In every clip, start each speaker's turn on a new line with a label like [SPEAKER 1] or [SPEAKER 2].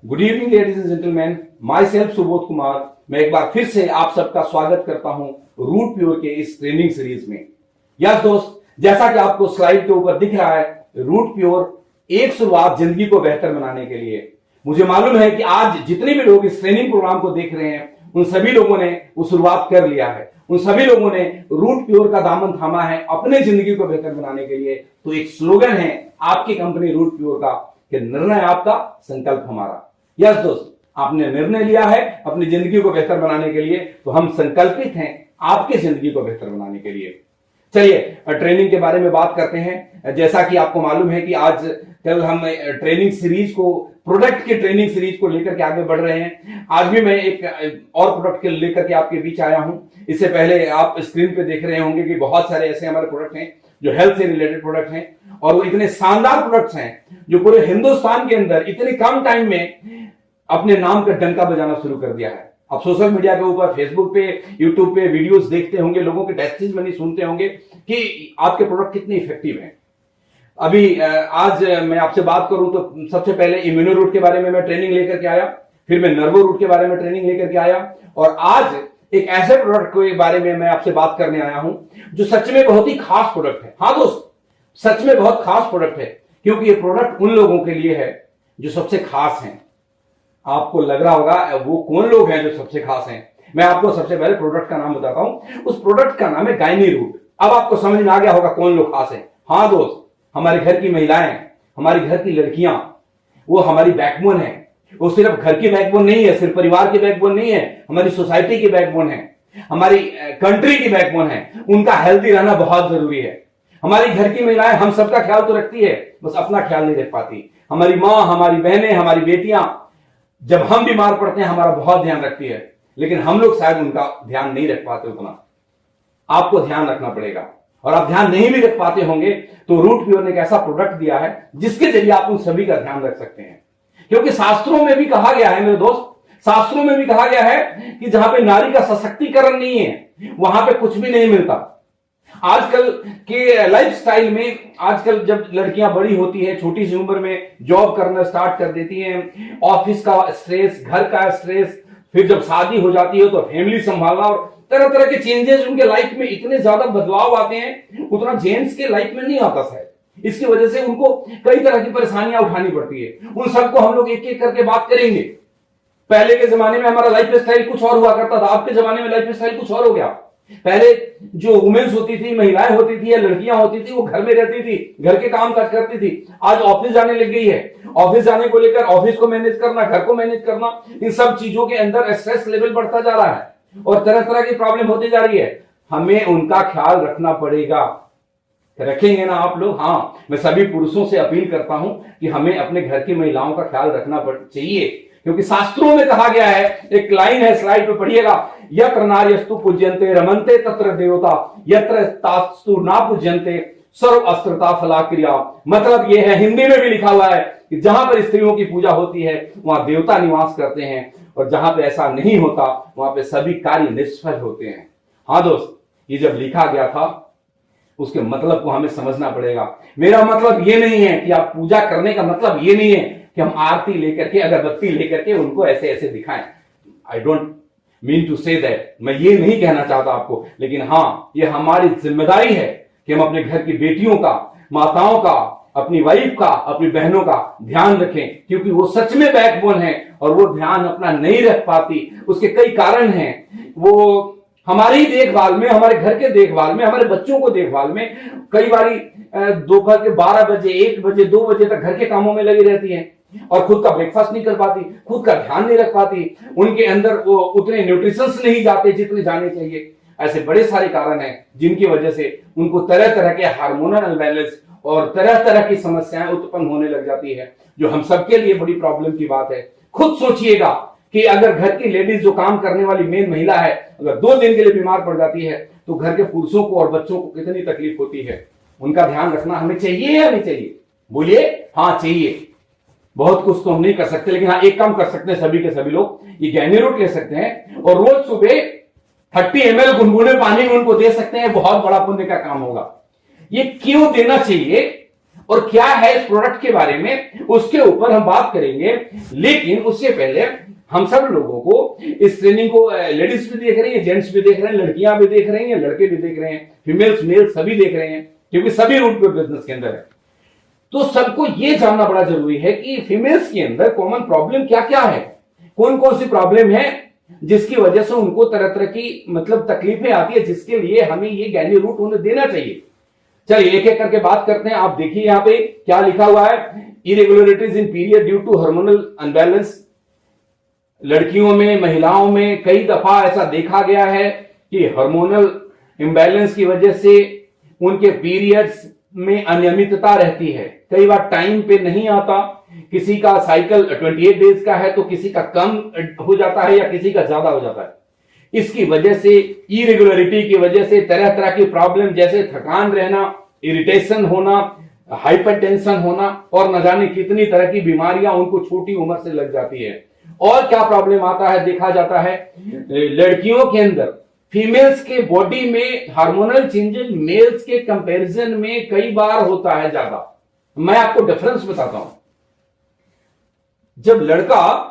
[SPEAKER 1] Good evening ladies and gentleman, my self Subodh Kumar. मैं एक बार फिर से आप सबका स्वागत करता हूं रूट प्योर के इस ट्रेनिंग सीरीज में। यस दोस्त, जैसा कि आपको स्लाइड के ऊपर दिख रहा है, रूट प्योर एक शुरुआत जिंदगी को बेहतर बनाने के लिए। मुझे मालूम है कि आज जितने भी लोग इस ट्रेनिंग प्रोग्राम को देख रहे हैं, उन सभी लोगों ने वो शुरुआत कर लिया है। उन सभी लोगों ने रूट प्योर का दामन थामा है अपने जिंदगी को बेहतर बनाने के लिए। तो एक स्लोगन है आपकी कंपनी रूट प्योर का कि निर्णय आपका, संकल्प हमारा। यस दोस्त, आपने निर्णय लिया है अपनी जिंदगी को बेहतर बनाने के लिए, तो हम संकल्पित हैं आपकी जिंदगी को बेहतर बनाने के लिए। चलिए ट्रेनिंग के बारे में बात करते हैं। जैसा कि आपको मालूम है कि आज कल हम ट्रेनिंग सीरीज को, प्रोडक्ट की ट्रेनिंग सीरीज को लेकर के आगे बढ़ रहे हैं। आज भी मैं एक और प्रोडक्ट के लेकर के आपके बीच आया हूं। इससे पहले आप स्क्रीन पे देख रहे होंगे कि बहुत सारे ऐसे हमारे प्रोडक्ट हैं जो हेल्थ से रिलेटेड प्रोडक्ट हैं, और वो इतने शानदार प्रोडक्ट्स हैं जो पूरे हिंदुस्तान के अंदर इतने कम टाइम में अपने नाम का डंका बजाना शुरू कर दिया है। आप सोशल मीडिया के ऊपर, फेसबुक पे, यूट्यूब पे वीडियोस देखते होंगे, लोगों के टेस्टिमनी सुनते होंगे कि आपके प्रोडक्ट कितने इफेक्टिव हैं। अभी आज मैं आपसे बात करूं तो सबसे पहले इम्यूनो रूट के बारे में मैं ट्रेनिंग लेकर के आया, फिर मैं नर्वो रूट के बारे में ट्रेनिंग लेकर के आया, और आज एक ऐसे प्रोडक्ट के बारे में मैं आपसे बात करने आया हूं जो सच में बहुत ही खास प्रोडक्ट है। हाँ दोस्त, सच में बहुत खास प्रोडक्ट है, क्योंकि ये प्रोडक्ट उन लोगों के लिए है जो सबसे खास हैं। आपको लग रहा होगा वो कौन लोग हैं जो सबसे खास हैं। मैं आपको सबसे पहले प्रोडक्ट का नाम बताता हूं। उस प्रोडक्ट का नाम है गायनी रूट। अब आपको समझ में आ गया होगा कौन लोग खास हैं। हाँ दोस्त, हमारे घर की महिलाएं, हमारी घर की लड़कियां, वो हमारी बैकबोन है। वो सिर्फ घर की बैकबोन नहीं है, सिर्फ परिवार की बैकबोन नहीं है, हमारी सोसाइटी की बैकबोन है, हमारी कंट्री की बैकबोन है। उनका हेल्दी रहना बहुत जरूरी है। हमारी घर की महिलाएं हम सबका ख्याल तो रखती है, बस अपना ख्याल नहीं रख पाती। हमारी माँ, हमारी बहनें, हमारी बेटियां जब हम बीमार पड़ते हैं हमारा बहुत ध्यान रखती है, लेकिन हम लोग शायद उनका ध्यान नहीं रख पाते उतना। आपको ध्यान रखना पड़ेगा, और आप ध्यान नहीं भी रख पाते होंगे तो रूट प्योर ने एक ऐसा प्रोडक्ट दिया है जिसके जरिए आप उन सभी का ध्यान रख सकते हैं। क्योंकि शास्त्रों में भी कहा गया है मेरे दोस्त, शास्त्रों में भी कहा गया है कि जहां पे नारी का सशक्तिकरण नहीं है वहां पे कुछ भी नहीं मिलता। आजकल के लाइफस्टाइल में, आजकल जब लड़कियां बड़ी होती है, छोटी सी उम्र में जॉब करना स्टार्ट कर देती हैं, ऑफिस का स्ट्रेस, घर का स्ट्रेस, फिर जब शादी हो जाती है तो फैमिली संभालना, और तरह तरह के चेंजेस उनके लाइफ में इतने ज्यादा बदलाव आते हैं, उतना जेंट्स के लाइफ में नहीं आता शायद। इसकी वजह से उनको कई तरह की परेशानियां उठानी पड़ती है। उन सबको हम लोग एक एक करके बात करेंगे। पहले के जमाने में हमारा लाइफ स्टाइल कुछ और हुआ करता था, आज के जमाने में लाइफ स्टाइल कुछ और हो गया। पहले जो वुमेन्स होती थी, महिलाएं होती थी या लड़कियां होती थी, वो घर में रहती थी, घर के काम काज करती थी। आज ऑफिस जाने लग गई है। ऑफिस जाने को लेकर ऑफिस को मैनेज करना, घर को मैनेज करना, इन सब चीजों के अंदर स्ट्रेस लेवल बढ़ता जा रहा है और तरह तरह की प्रॉब्लम होती जा रही है। हमें उनका ख्याल रखना पड़ेगा। रखेंगे ना आप लोग? हाँ, मैं सभी पुरुषों से अपील करता हूं कि हमें अपने घर की महिलाओं का ख्याल रखना चाहिए, क्योंकि शास्त्रों में कहा गया है, एक लाइन है, स्लाइड पे पढ़िएगा, यत्र नार्यस्तु पूज्यन्ते रमन्ते तत्र देवता, यत्र तास्तु ना पूज्यन्ते सर्व अस्त्रता फला क्रिया। मतलब यह है, हिंदी में भी लिखा हुआ है कि जहां पर स्त्रियों की पूजा होती है वहां देवता निवास करते हैं, और जहां पे ऐसा नहीं होता वहां पे सभी कार्य निष्फल होते हैं। हाँ दोस्त, ये जब लिखा गया था उसके मतलब को हमें समझना पड़ेगा। मेरा मतलब ये नहीं है कि आप पूजा करने का मतलब ये नहीं है कि हम आरती लेकर के, अगरबत्ती लेकर के उनको ऐसे ऐसे दिखाएं। I don't mean to say that, मैं ये नहीं कहना चाहता आपको, लेकिन हाँ, ये हमारी जिम्मेदारी है कि हम अपने घर की बेटियों का, माताओं का, अपनी वाइफ का, अपनी बहनों का ध्यान रखें, क्योंकि वो सच में बैकबोन है और वो ध्यान अपना नहीं रख पाती। उसके कई कारण हैं। वो हमारी देखभाल में, हमारे घर के देखभाल में, हमारे बच्चों को देखभाल में कई बारी दोपहर के 12 बजे, 1 बजे, 2 बजे तक घर के कामों में लगी रहती हैं और खुद का ब्रेकफास्ट नहीं कर पाती, खुद का ध्यान नहीं रख पाती, उनके अंदर वो उतने न्यूट्रिशंस नहीं जाते जितने जाने चाहिए। ऐसे बड़े सारे कारण हैं जिनकी वजह से उनको तरह तरह के हार्मोनल अनबैलेंस और तरह तरह की समस्याएं उत्पन्न होने लग जाती है, जो हम सबके लिए बड़ी प्रॉब्लम की बात है। खुद सोचिएगा कि अगर घर की लेडीज, जो काम करने वाली मेन महिला है, अगर 2 दिन के लिए बीमार पड़ जाती है तो घर के पुरुषों को और बच्चों को कितनी तकलीफ होती है। उनका ध्यान रखना हमें चाहिए या नहीं चाहिए? बोलिए। हाँ, चाहिए। बहुत कुछ तो हम नहीं कर सकते, लेकिन हाँ, एक काम कर सकते हैं सभी के सभी लोग, ये गायनी रूट ले सकते हैं और रोज सुबह 30 ml गुनगुने पानी में उनको दे सकते हैं। बहुत बड़ा पुण्य का काम होगा। ये क्यों देना चाहिए और क्या है इस प्रोडक्ट के बारे में, उसके ऊपर हम बात करेंगे। लेकिन उससे पहले हम सब लोगों को इस ट्रेनिंग को लेडीज भी देख रही है, जेंट्स भी देख रहे हैं, लड़कियां भी देख रही हैं, लड़के भी देख रहे हैं, फीमेल्स मेल सभी देख रहे हैं, क्योंकि सभी रूट पे बिजनेस के अंदर है। तो सबको यह जानना बड़ा जरूरी है कि फीमेल्स के अंदर कॉमन प्रॉब्लम क्या क्या है, कौन कौन सी प्रॉब्लम है जिसकी वजह से उनको तरह तरह की मतलब तकलीफें आती है, जिसके लिए हमें ये गायनी रूट होने देना चाहिए। चलिए एक एक करके बात करते हैं। आप देखिए यहां पे क्या लिखा हुआ है, irregularities in period due to hormonal unbalance. लड़कियों में, महिलाओं में कई दफा ऐसा देखा गया है कि हार्मोनल इंबैलेंस की वजह से उनके पीरियड्स में अनियमितता रहती है, कई बार टाइम पे नहीं आता, किसी का साइकिल 28 डेज का है तो किसी का कम हो जाता है या किसी का ज्यादा हो जाता है। इसकी वजह से, इरेगुलरिटी की वजह से तरह तरह की प्रॉब्लम जैसे थकान रहना, इरिटेशन होना, हाइपरटेंशन होना और न जाने कितनी तरह की बीमारियां उनको छोटी उम्र से लग जाती है। और क्या प्रॉब्लम आता है, देखा जाता है लड़कियों के अंदर, फीमेल्स के बॉडी में हार्मोनल चेंजेस मेल्स के कंपैरिजन में कई बार होता है ज्यादा। मैं आपको डिफरेंस बताता हूं। जब लड़का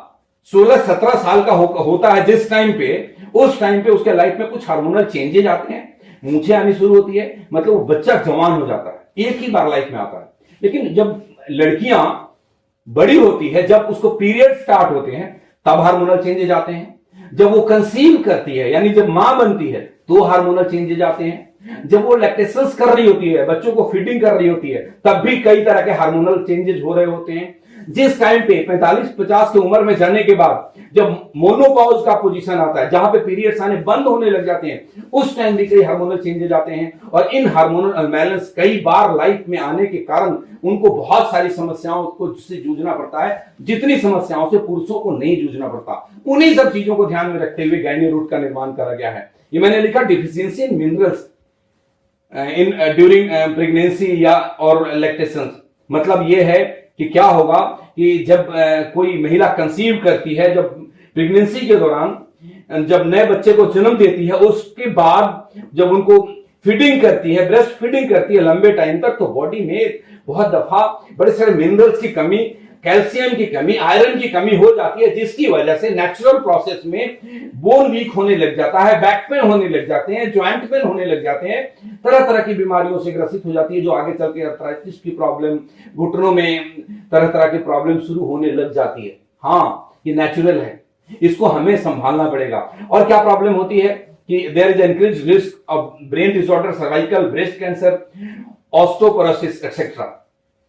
[SPEAKER 1] 16-17 साल का होता है जिस टाइम पे, उस टाइम पे उसके लाइफ में कुछ हार्मोनल चेंजेस आते हैं, मूंछें आनी शुरू होती है, मतलब वो बच्चा जवान हो जाता है, एक ही बार लाइफ में आता है। लेकिन जब लड़कियां बड़ी होती है, जब उसको पीरियड स्टार्ट होते हैं, तब हार्मोनल चेंजेस आते हैं। जब वो कंसीव करती है यानी जब मां बनती है तो हार्मोनल चेंजेस आते हैं। जब वो लैक्टेशंस कर रही होती है, बच्चों को फीडिंग कर रही होती है, तब भी कई तरह के हार्मोनल चेंजेस हो रहे होते हैं। जिस टाइम पे 45-50 की उम्र में जाने के बाद जब मोनोपॉज का पोजीशन आता है, जहां पे पीरियड्स आने बंद होने लग जाते हैं, उस टाइम भी कई हार्मोनल चेंजेस आते हैं। और इन हार्मोनल अनबैलेंस कई बार लाइफ में आने के कारण उनको बहुत सारी समस्याओं को से जूझना पड़ता है, जितनी समस्याओं से पुरुषों को नहीं जूझना पड़ता। उन्हीं सब चीजों को ध्यान में रखते हुए गायनी रूट का निर्माण करा गया है। ये मैंने लिखा deficiency in minerals in during pregnancy या और लैक्टेशन। मतलब ये है कि क्या होगा कि जब कोई महिला कंसीव करती है, जब प्रेगनेंसी के दौरान जब नए बच्चे को जन्म देती है, उसके बाद जब उनको फीडिंग करती है, ब्रेस्ट फीडिंग करती है लंबे टाइम तक, तो बॉडी में बहुत दफा बड़े सारे मिनरल्स की कमी, कैल्शियम की कमी, आयरन की कमी हो जाती है, जिसकी वजह से नेचुरल प्रोसेस में बोन वीक होने लग जाता है, बैक पेन होने लग जाते हैं, ज्वाइंट पेन होने लग जाते हैं, तरह तरह की बीमारियों से ग्रसित हो जाती है, जो आगे चल के आर्थराइटिस की प्रॉब्लम, घुटनों में तरह तरह की प्रॉब्लम शुरू होने लग जाती है। हाँ, ये नेचुरल है, इसको हमें संभालना पड़ेगा। और क्या प्रॉब्लम होती है कि there is increase risk of brain disorder, cervical, breast cancer, osteoporosis etcetera.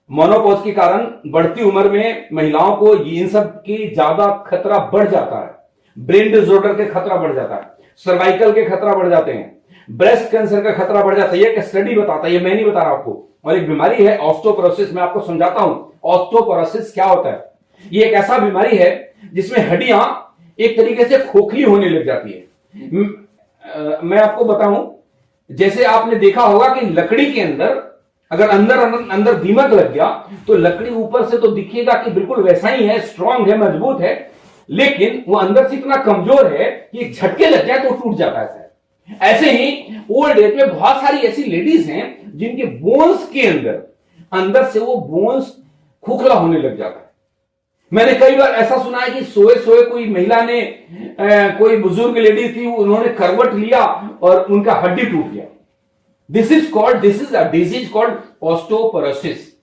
[SPEAKER 1] Menopause के कारण बढ़ती उम्र में महिलाओं को इन सब की ज्यादा खतरा बढ़ जाता है। ब्रेन डिसऑर्डर के खतरा बढ़ जाता है, सर्वाइकल के खतरा बढ़ जाते हैं, ब्रेस्ट कैंसर का खतरा बढ़ जाता है। ये स्टडी बताता है, ये मैं नहीं बता रहा आपको। और एक बीमारी है ऑस्टियोपोरोसिस, मैं आपको समझाता हूं ऑस्टियोपोरोसिस क्या होता है। ये एक ऐसा बीमारी है जिसमें हड्डियां एक तरीके से खोखली होने लग जाती है। मैं आपको बताऊं, जैसे आपने देखा होगा कि लकड़ी के अंदर अगर अंदर दीमक लग गया तो लकड़ी ऊपर से तो दिखेगा कि बिल्कुल वैसा ही है, स्ट्रांग है, मजबूत है, लेकिन वो अंदर से इतना कमजोर है कि एक झटके लग जाए तो टूट जाता है। ऐसे ही ओल्ड एज में बहुत सारी ऐसी लेडीज हैं जिनके बोन्स के अंदर से वो बोन्स खोखला होने लग जाता है। मैंने कई बार ऐसा सुना है कि सोए सोए कोई महिला ने, कोई बुजुर्ग लेडी थी, उन्होंने करवट लिया और उनका हड्डी टूट गया। This is a disease called osteoporosis.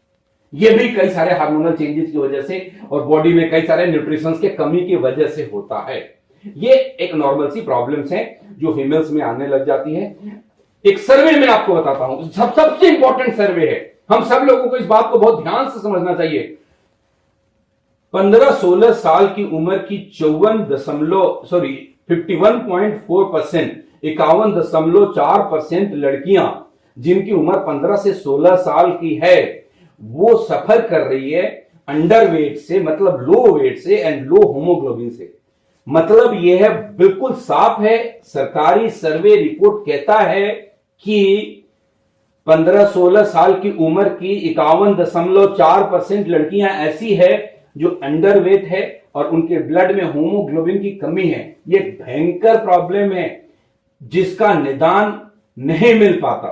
[SPEAKER 1] ये भी कई सारे हार्मोनल चेंजेस की वजह से और बॉडी में कई सारे न्यूट्रिशंस के कमी की वजह से होता है। ये एक नॉर्मल सी प्रॉब्लम्स है जो फीमेल्स में आने लग जाती है। एक सर्वे में आपको बताता हूं, सबसे इंपॉर्टेंट सर्वे है, हम सब लोगों को इस बात को बहुत ध्यान से समझना चाहिए। 15-16 साल की उम्र की 51.4%, 51.4% लड़कियां जिनकी उम्र 15 से 16 साल की है, वो सफर कर रही है अंडरवेट से, मतलब लो वेट से एंड लो होमोग्लोबिन से। मतलब यह है, बिल्कुल साफ है, सरकारी सर्वे रिपोर्ट कहता है कि 15-16 साल की उम्र की 51.4% लड़कियां ऐसी है जो अंडरवेट है और उनके ब्लड में होमोग्लोबिन की कमी है। ये भयंकर प्रॉब्लम है जिसका निदान नहीं मिल पाता।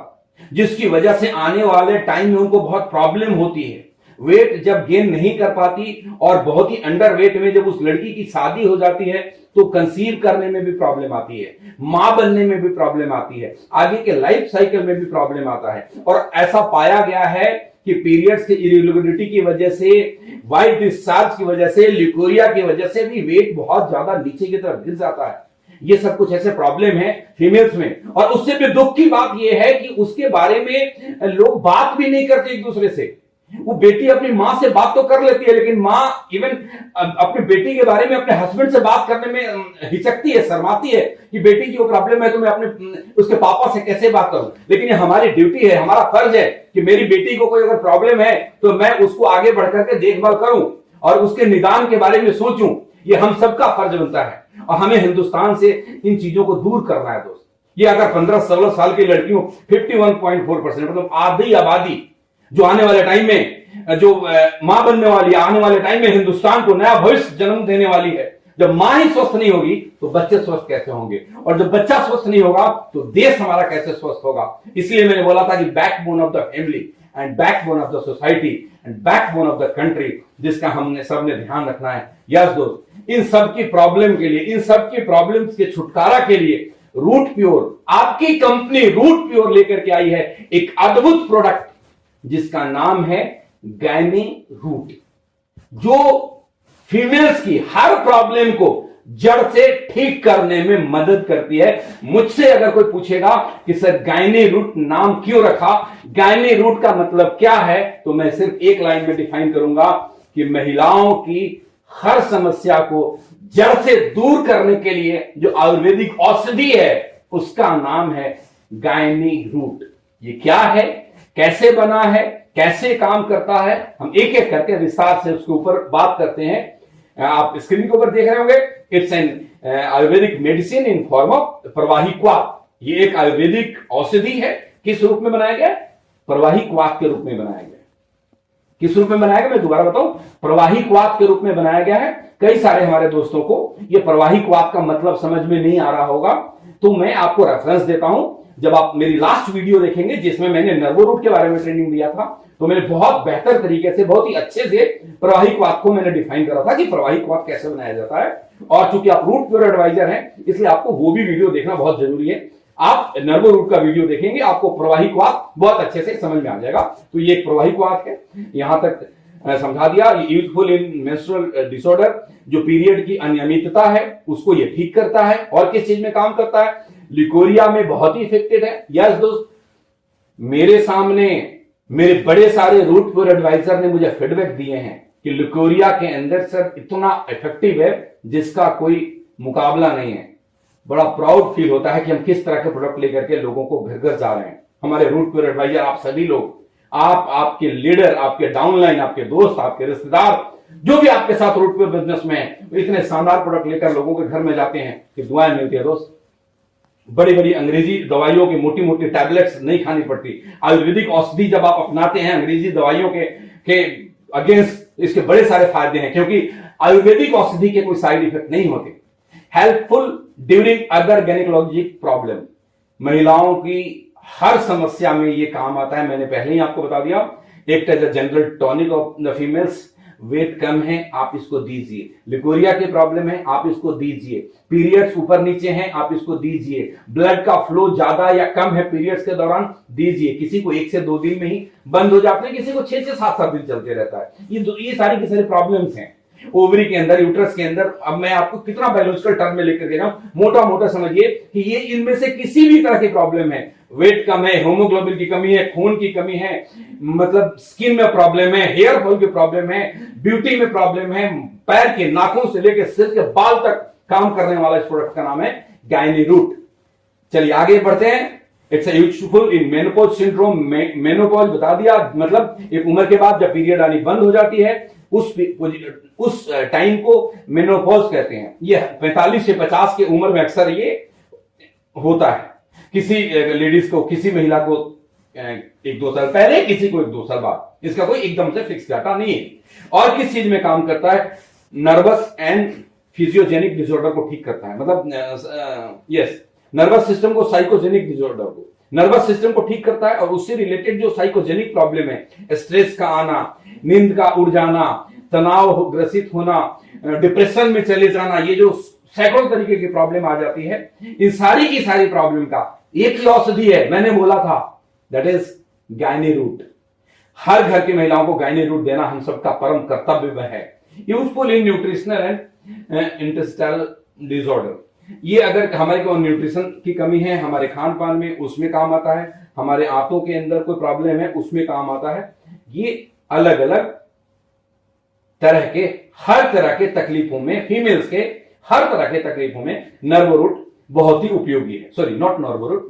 [SPEAKER 1] जिसकी वजह से आने वाले टाइम में उनको बहुत प्रॉब्लम होती है। वेट जब गेन नहीं कर पाती और बहुत ही अंडर वेट में जब उस लड़की की शादी हो जाती है तो कंसीव करने में भी प्रॉब्लम आती है, मां बनने में भी प्रॉब्लम आती है, आगे के लाइफ साइकिल में भी प्रॉब्लम आता है। और ऐसा पाया गया है कि पीरियड्स की इरेगुलरिटी की वजह से, वाइट डिस्चार्ज की वजह से, ल्यूकोरिया की वजह से भी वेट बहुत ज्यादा नीचे की तरफ गिर जाता है। ये सब कुछ ऐसे प्रॉब्लम है फीमेल्स में। और उससे भी दुख की बात यह है कि उसके बारे में लोग बात भी नहीं करते एक दूसरे से। वो बेटी अपनी मां से बात तो कर लेती है, लेकिन मां इवन अपनी बेटी के बारे में अपने हस्बैंड से बात करने में हिचकती है, शर्माती है कि बेटी की वो प्रॉब्लम है तो मैं अपने उसके पापा से कैसे बात करूं। लेकिन ये हमारी ड्यूटी है, हमारा फर्ज है कि मेरी बेटी को कोई अगर प्रॉब्लम है तो मैं उसको आगे बढ़कर के देखभाल करूं और उसके निदान के बारे में सोचूं। ये हम सबका फर्ज बनता है और हमें हिंदुस्तान से इन चीजों को दूर करना है दोस्त। ये अगर 15-16 साल की लड़कियों 51.4% मतलब आधी आबादी जो आने वाले टाइम में जो मां बनने वाली है, आने वाले टाइम में हिंदुस्तान को नया भविष्य जन्म देने वाली है। जब मां ही स्वस्थ नहीं होगी तो बच्चे स्वस्थ कैसे होंगे, और जब बच्चा स्वस्थ नहीं होगा तो देश हमारा कैसे स्वस्थ होगा। इसलिए मैंने बोला था कि backbone of the family and backbone of the society and backbone of the country, जिसका हमने सबने ध्यान रखना है। यस दोस्त, इन सब की प्रॉब्लम के लिए, इन सब की प्रॉब्लम्स के छुटकारा के लिए रूट प्योर, आपकी कंपनी रूट प्योर लेकर के आई है एक अद्भुत प्रोडक्ट जिसका नाम है गायनी रूट, जो फीमेल्स की हर प्रॉब्लम को जड़ से ठीक करने में मदद करती है। मुझसे अगर कोई पूछेगा कि सर गायनी रूट नाम क्यों रखा, गायनी रूट का मतलब क्या है, तो मैं सिर्फ एक लाइन में डिफाइन करूंगा कि महिलाओं की हर समस्या को जड़ से दूर करने के लिए जो आयुर्वेदिक औषधि है उसका नाम है गायनी रूट। ये क्या है, कैसे बना है, कैसे काम करता है, हम एक एक करके विस्तार से उसके ऊपर बात करते हैं। आप स्क्रीन के ऊपर देख रहे होंगे, it's an Ayurvedic medicine in form of प्रवाही क्वाथ। ये एक आयुर्वेदिक औषधि है। किस रूप में बनाया गया? प्रवाही क्वाथ के रूप में बनाया गया। किस रूप में बनाया गया मैं दोबारा बताऊं, प्रवाही क्वाथ के रूप में बनाया गया है। कई सारे हमारे दोस्तों को यह प्रवाही क्वाथ का मतलब समझ में नहीं आ रहा होगा, तो मैं आपको रेफरेंस देता हूं। जब आप मेरी लास्ट वीडियो देखेंगे जिसमें मैंने नर्वो रूट के बारे में ट्रेनिंग दिया था, तो मैंने बहुत बेहतर तरीके से, बहुत ही अच्छे से प्रवाही क्वाथ को मैंने डिफाइन करा था कि प्रवाही क्वाथ कैसे बनाया जाता है। और चूंकि आप रूट प्योर एडवाइजर हैं, इसलिए आपको वो भी वीडियो देखना बहुत जरूरी है। आप नर्वो रूट का वीडियो देखेंगे, आपको प्रवाही क्वाथ बहुत अच्छे से समझ में आ जाएगा। तो ये एक प्रवाही क्वाथ है, यहां तक समझा दिया। ये यूजफुल इन मेंस्ट्रुअल डिसऑर्डर, जो पीरियड की अनियमितता है उसको ये ठीक करता है। और किस चीज में काम करता है? लिकोरिया में बहुत ही इफेक्टिव है। यस दोस्त, मेरे सामने मेरे बड़े सारे रूट प्योर एडवाइजर ने मुझे फीडबैक दिए हैं कि लिकोरिया के अंदर सर इतना इफेक्टिव है जिसका कोई मुकाबला नहीं है। बड़ा प्राउड फील होता है कि हम किस तरह के प्रोडक्ट लेकर के लोगों को घर घर जा रहे हैं। हमारे रूट प्योर एडवाइजर, आप सभी लोग, आप, आपके लीडर, आपके डाउनलाइन, आपके दोस्त, आपके रिश्तेदार, जो भी आपके साथ रूट प्योर बिजनेस में है, इतने शानदार प्रोडक्ट लेकर लोगों के घर में जाते हैं कि दुआएं मिलती है दोस्त। बड़ी बड़ी अंग्रेजी दवाइयों की मोटी मोटी टैबलेट्स नहीं खानी पड़ती। आयुर्वेदिक औषधि जब आप अपनाते हैं अंग्रेजी दवाइयों के अगेंस्ट, इसके बड़े सारे फायदे हैं, क्योंकि आयुर्वेदिक औषधि के कोई साइड इफेक्ट नहीं होते। Helpful during other gynaecologic problem, महिलाओं की हर समस्या में ये काम आता है। मैंने पहले ही आपको बता दिया, एक as a general tonic of the females. Weight कम है, आप इसको दीजिए। लिकोरिया की प्रॉब्लम है, आप इसको दीजिए। पीरियड्स ऊपर नीचे हैं, आप इसको दीजिए। ब्लड का फ्लो ज्यादा या कम है पीरियड्स के दौरान, दीजिए। किसी को 1 से 2 दिन में ही बंद हो जाते हैं, किसी को 6 से 7 दिन चलते रहता है। ये सारी की सारी प्रॉब्लम्स हैं ओवरी के अंदर, यूट्रस के अंदर। अब मैं आपको कितना बायोलॉजिकल टर्म में लेकर दे रहा हूं, मोटा मोटा समझिए कि ये इनमें से किसी भी तरह की प्रॉब्लम है। वेट कम है, हीमोग्लोबिन की कमी है, खून की कमी है, मतलब स्किन में प्रॉब्लम है, हेयर फॉल की प्रॉब्लम है, ब्यूटी में प्रॉब्लम है, पैर के नाखून से लेकर सिर के बाल तक काम करने वाला इस प्रोडक्ट का नाम है गायनी रूट। चलिए आगे बढ़ते हैं। It's useful in menopause syndrome. Menopause बता दिया, मतलब एक उम्र के बाद जब पीरियड आनी बंद हो जाती है, उस टाइम को मेनोपॉज कहते हैं। ये 45 से 50 की उम्र में अक्सर ये होता है। किसी लेडीज को, किसी महिला को 1-2 साल पहले, किसी को 1-2 साल बाद। इसका कोई एकदम से फिक्स डाटा नहीं है। और किस चीज में काम करता है? नर्वस एंड फिजियोजेनिक डिसऑर्डर को ठीक करता है। मतलब यस, नर्वस सिस्टम को, साइकोजेनिक डिसऑर्डर को, नर्वस सिस्टम को ठीक करता है और उससे रिलेटेड जो साइकोजेनिक प्रॉब्लम है, स्ट्रेस का आना, नींद का उड़ जाना, तनाव ग्रसित होना, डिप्रेशन में चले जाना, ये जो सैकड़ों तरीके की प्रॉब्लम आ जाती है, इन सारी की सारी प्रॉब्लम का एक ही औषधि है, मैंने बोला था, दैट इज गायनी रूट। हर घर की महिलाओं को गायनी रूट देना हम सबका परम कर्तव्य है। Useful in nutritional and intestinal disorder, ये अगर हमारे को न्यूट्रिशन की कमी है, हमारे खान पान में, उसमें काम आता है, हमारे आंतों के अंदर कोई प्रॉब्लम है उसमें काम आता है। ये अलग अलग तरह के, हर तरह के तकलीफों में, फीमेल्स के हर तरह के तकलीफों में नर्व रूट बहुत ही उपयोगी है। Sorry, not nerve root,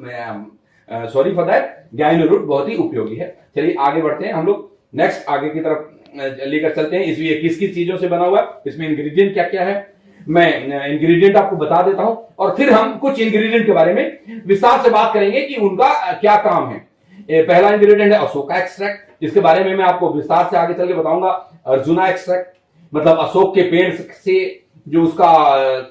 [SPEAKER 1] sorry for that, Gyno Root बहुत ही उपयोगी है। चलिए आगे बढ़ते हैं, हम लोग नेक्स्ट आगे की तरफ लेकर चलते हैं। इसमें किस किस चीजों से बना हुआ है, इसमें इंग्रेडिएंट क्या क्या है, मैं इंग्रेडिएंट आपको बता देता हूं और फिर हम कुछ इंग्रेडिएंट के बारे में विस्तार से बात करेंगे कि उनका क्या काम है। पहला इंग्रेडिएंट है अशोका एक्सट्रैक्ट, जिसके बारे में मैं आपको विस्तार से आगे चल के बताऊंगा। अर्जुना एक्सट्रैक्ट, मतलब अशोक के पेड़ से जो उसका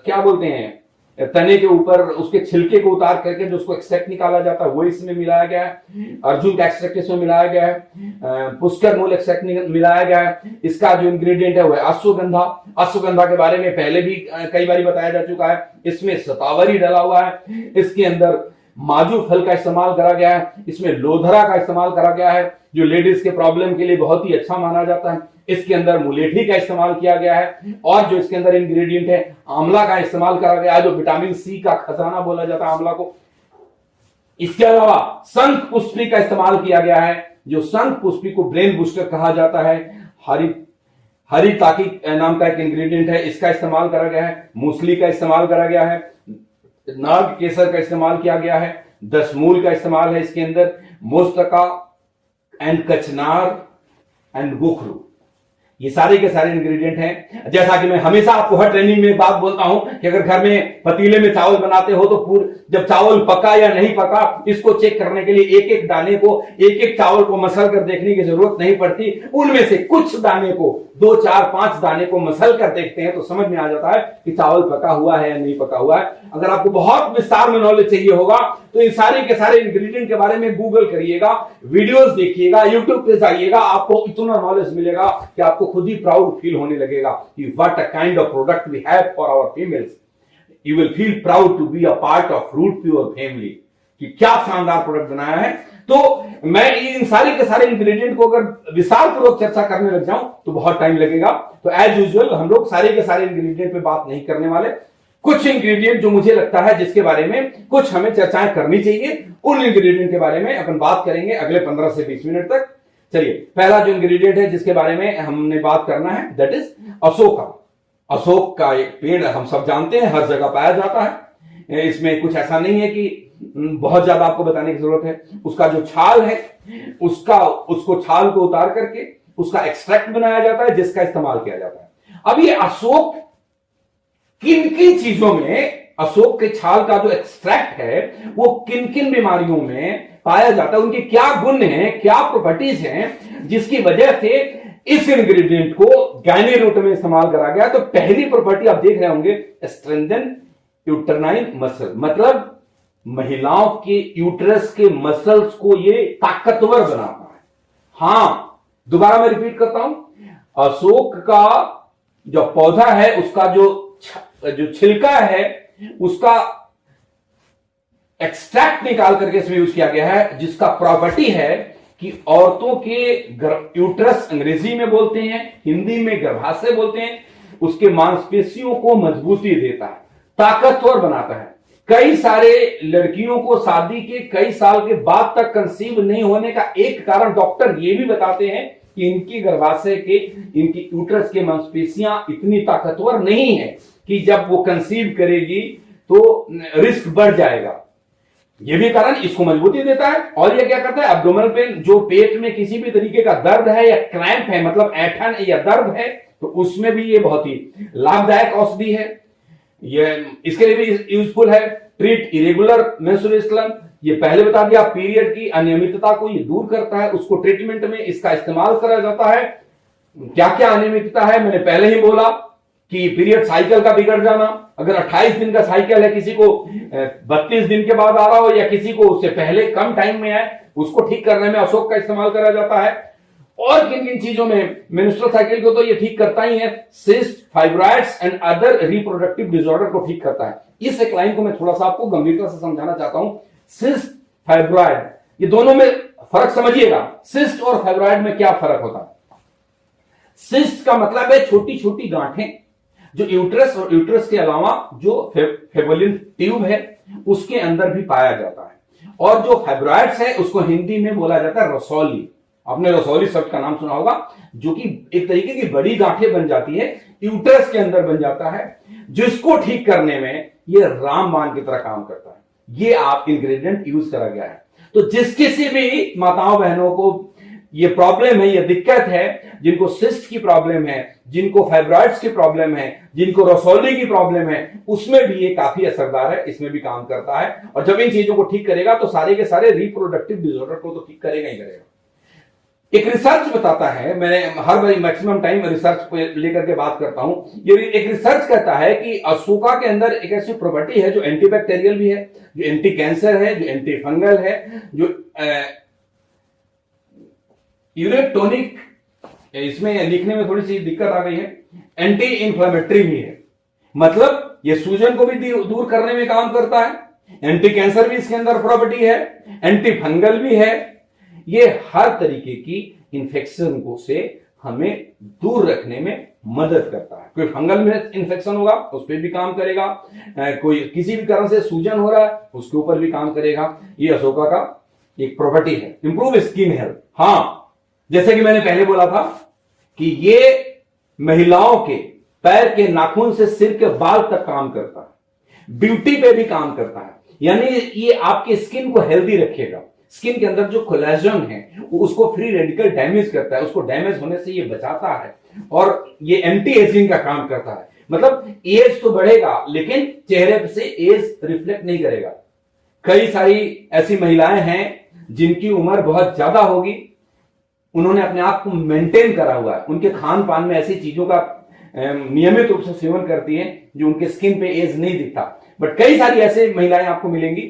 [SPEAKER 1] क्या बोलते हैं, तने के ऊपर उसके छिलके को उतार करके जो उसको एक्सट्रैक्ट निकाला जाता है, वो इसमें मिलाया गया है। अर्जुन का एक्सट्रैक्ट इसमें मिलाया गया है। पुष्कर मूल एक्सट्रैक्ट मिलाया गया है। इसका जो इंग्रेडिएंट है वो है अश्वगंधा। अश्वगंधा के बारे में पहले भी कई बार बताया जा चुका है। इसमें शतावरी डला हुआ है। इसके अंदर माजू फल का इस्तेमाल करा गया है। इसमें लोधरा का इस्तेमाल करा गया है, जो लेडीज के प्रॉब्लम के लिए बहुत ही अच्छा माना जाता है। इसके अंदर मुलेठी का इस्तेमाल किया गया है और जो इसके अंदर इंग्रेडिएंट है आंवला का इस्तेमाल करा गया है, जो विटामिन सी का खजाना बोला जाता है आंवला को। इसके अलावा शंख पुष्पी का इस्तेमाल किया गया है, जो शंख पुष्पी को ब्रेन बूस्टर कहा जाता है। हरी ताकी नाम का एक इंग्रेडिएंट है, इसका इस्तेमाल करा गया है। मूसली का इस्तेमाल करा गया है। नाग केसर का इस्तेमाल किया गया है। दशमूल का इस्तेमाल है इसके अंदर। मोस्तका एंड कचनार एंड गुखरू, ये सारे के सारे इंग्रेडिएंट हैं। जैसा कि मैं हमेशा आपको हर ट्रेनिंग में एक बात बोलता हूं कि अगर घर में पतीले में चावल बनाते हो तो जब चावल पका या नहीं पका, इसको चेक करने के लिए एक एक दाने को, एक एक चावल को मसल कर देखने की जरूरत नहीं पड़ती। उनमें से कुछ दाने को, 2, 4, 5 दाने को मसल कर देखते हैं तो समझ में आ जाता है कि चावल पका हुआ है या नहीं पका हुआ है। अगर आपको बहुत विस्तार में नॉलेज चाहिए होगा तो इन सारे के सारे इंग्रेडिएंट के बारे में गूगल करिएगा, वीडियोस देखिएगा, यूट्यूब पे जाइएगा, आपको इतना नॉलेज मिलेगा कि आपको खुद ही प्राउड फील होने लगेगा कि what a kind of product we have for our females. You will feel proud to be a part of Root Pure family, कि क्या शानदार प्रोडक्ट बनाया है। तो मैं इन सारे के सारे इंग्रेडिएंट को अगर विस्तार पूर्वक चर्चा करने लग जाऊं तो बहुत टाइम लगेगा। तो एज यूजुअल हम लोग सारे के सारे इंग्रेडिएंट पे बात नहीं करने वाले। कुछ इंग्रेडिएंट जो मुझे लगता है जिसके बारे में कुछ हमें चर्चाएं करनी चाहिए, उन इंग्रेडिएंट के बारे में अपन बात करेंगे अगले 15 से 20 मिनट तक। चलिए, पहला जो इंग्रेडिएंट है जिसके बारे में हमने बात करना है, दैट इज अशोका। अशोक का एक पेड़ हम सब जानते हैं, हर जगह पाया जाता है। इसमें कुछ ऐसा नहीं है कि बहुत ज्यादा आपको बताने की जरूरत है। उसका जो छाल है, उसको छाल को उतार करके उसका एक्सट्रैक्ट बनाया जाता है, जिसका इस्तेमाल किया जाता है। अब ये अशोक किन किन चीजों में, अशोक के छाल का जो एक्सट्रैक्ट है वो किन किन बीमारियों में पाया जाता है, उनके क्या गुण हैं, क्या प्रॉपर्टीज हैं, जिसकी वजह से इस इंग्रेडिएंट को गायनी रूट में इस्तेमाल करा गया। तो पहली प्रॉपर्टी आप देख रहे होंगे, स्ट्रेंथन यूटरनाइन मसल, मतलब महिलाओं के यूटरस के मसल्स को ये ताकतवर बनाता है। हां, दोबारा मैं रिपीट करता हूं, अशोक का जो पौधा है, उसका जो छिलका है, उसका एक्सट्रैक्ट निकाल करके इसमें यूज किया गया है, जिसका प्रॉपर्टी है कि औरतों के यूट्रस, अंग्रेजी में बोलते हैं, हिंदी में गर्भाशय बोलते हैं, उसके मांसपेशियों को मजबूती देता है, ताकतवर बनाता है। कई सारे लड़कियों को शादी के कई साल के बाद तक कंसीव नहीं होने का एक कारण डॉक्टर ये भी बताते हैं कि इनकी गर्भाशय के, इनकी यूट्रस के मांसपेशियां इतनी ताकतवर नहीं है कि जब वो कंसीव करेगी तो रिस्क बढ़ जाएगा। ये भी कारण इसको मजबूती देता है। और ये क्या करता है, एब्डोमिनल पेन, जो पेट में किसी भी तरीके का दर्द है या क्रैम्प है, मतलब ऐंठन या दर्द है, तो उसमें भी ये बहुत ही लाभदायक औषधि है। ये इसके लिए भी यूजफुल है। ट्रीट इरेगुलर मेंस्ट्रुएशन, ये पहले बता दिया, पीरियड की अनियमितता को ये दूर करता है, उसको ट्रीटमेंट में इसका इस्तेमाल करा जाता है। क्या क्या अनियमितता है, मैंने पहले ही बोला कि पीरियड साइकिल का बिगड़ जाना, अगर 28 दिन का साइकिल है, किसी को 32 दिन के बाद आ रहा हो या किसी को उससे पहले कम टाइम में आए, उसको ठीक करने में अशोक का इस्तेमाल करा जाता है। और किन किन चीजों में? मेंस्ट्रुअल साइकिल को तो ये ठीक करता ही है, cyst, fibroids and other reproductive disorder को ठीक करता है। इस एक लाइन को मैं थोड़ा सा आपको गंभीरता से समझाना चाहता हूं। सिस्ट, फाइब्रॉइड, ये दोनों में फर्क समझिएगा। सिस्ट और फाइब्रॉइड में क्या फर्क होता है? सिस्ट का मतलब है छोटी छोटी गांठें जो यूट्रस और यूट्रस के अलावा जो फेवोलियन ट्यूब है उसके अंदर भी पाया जाता है। और जो फाइब्रॉइड्स है उसको हिंदी में बोला जाता है रसौली। आपने रसौली शब्द का नाम सुना होगा, जो कि एक तरीके की बड़ी गांठें बन जाती है, यूट्रस के अंदर बन जाता है, जिसको ठीक करने में ये रामबाण की तरह काम करता है। ये आप इंग्रेडिएंट यूज करा गया है। तो जिस किसी भी माताओं बहनों को ये प्रॉब्लम है, ये दिक्कत है, जिनको सिस्ट की प्रॉब्लम है, जिनको फाइब्रॉइड्स की प्रॉब्लम है, जिनको रसौली की प्रॉब्लम है, उसमें भी ये काफी असरदार है, इसमें भी काम करता है। और जब इन चीजों को ठीक करेगा तो सारे के सारे रिप्रोडक्टिव डिसऑर्डर को तो ठीक करेगा ही करेगा। एक रिसर्च बताता है, मैंने हर बार मैक्सिमम टाइम रिसर्च को लेकर के बात करता हूं, ये एक रिसर्च कहता है कि अशोका के अंदर एक ऐसी प्रॉपर्टी है जो एंटीबैक्टीरियल भी है, जो एंटी कैंसर है, जो एंटी फंगल है, जो यूरेटोनिक, इसमें लिखने में थोड़ी सी दिक्कत आ गई है, एंटी इंफ्लेमेटरी भी है। मतलब ये सूजन को भी दूर करने में काम करता है, एंटी कैंसर भी इसके अंदर प्रॉपर्टी है, एंटी फंगल भी है। ये हर तरीके की इंफेक्शन को से हमें दूर रखने में मदद करता है। कोई फंगल में इंफेक्शन होगा उस पर भी काम करेगा, कोई किसी भी कारण से सूजन हो रहा है उसके ऊपर भी काम करेगा। ये अशोका का एक प्रॉपर्टी है। इंप्रूव स्किन हेल्थ, हाँ, जैसे कि मैंने पहले बोला था कि ये महिलाओं के पैर के नाखून से सिर के बाल तक काम करता है, ब्यूटी पे भी काम करता है। यानी ये आपके स्किन को हेल्दी रखेगा। स्किन के अंदर जो कोलेजन है वो उसको फ्री रेडिकल डैमेज करता है, उसको डैमेज होने से ये बचाता है। और ये एंटी एजिंग का काम करता है। मतलब एज तो बढ़ेगा लेकिन चेहरे से एज रिफ्लेक्ट नहीं करेगा। कई सारी ऐसी महिलाएं हैं जिनकी उम्र बहुत ज्यादा होगी, उन्होंने अपने आप को मेंटेन करा हुआ है, उनके खान पान में ऐसी चीजों का नियमित रूप से सेवन करती हैं जो उनके स्किन पे एज नहीं दिखता। बट कई सारी ऐसे महिलाएं आपको मिलेंगी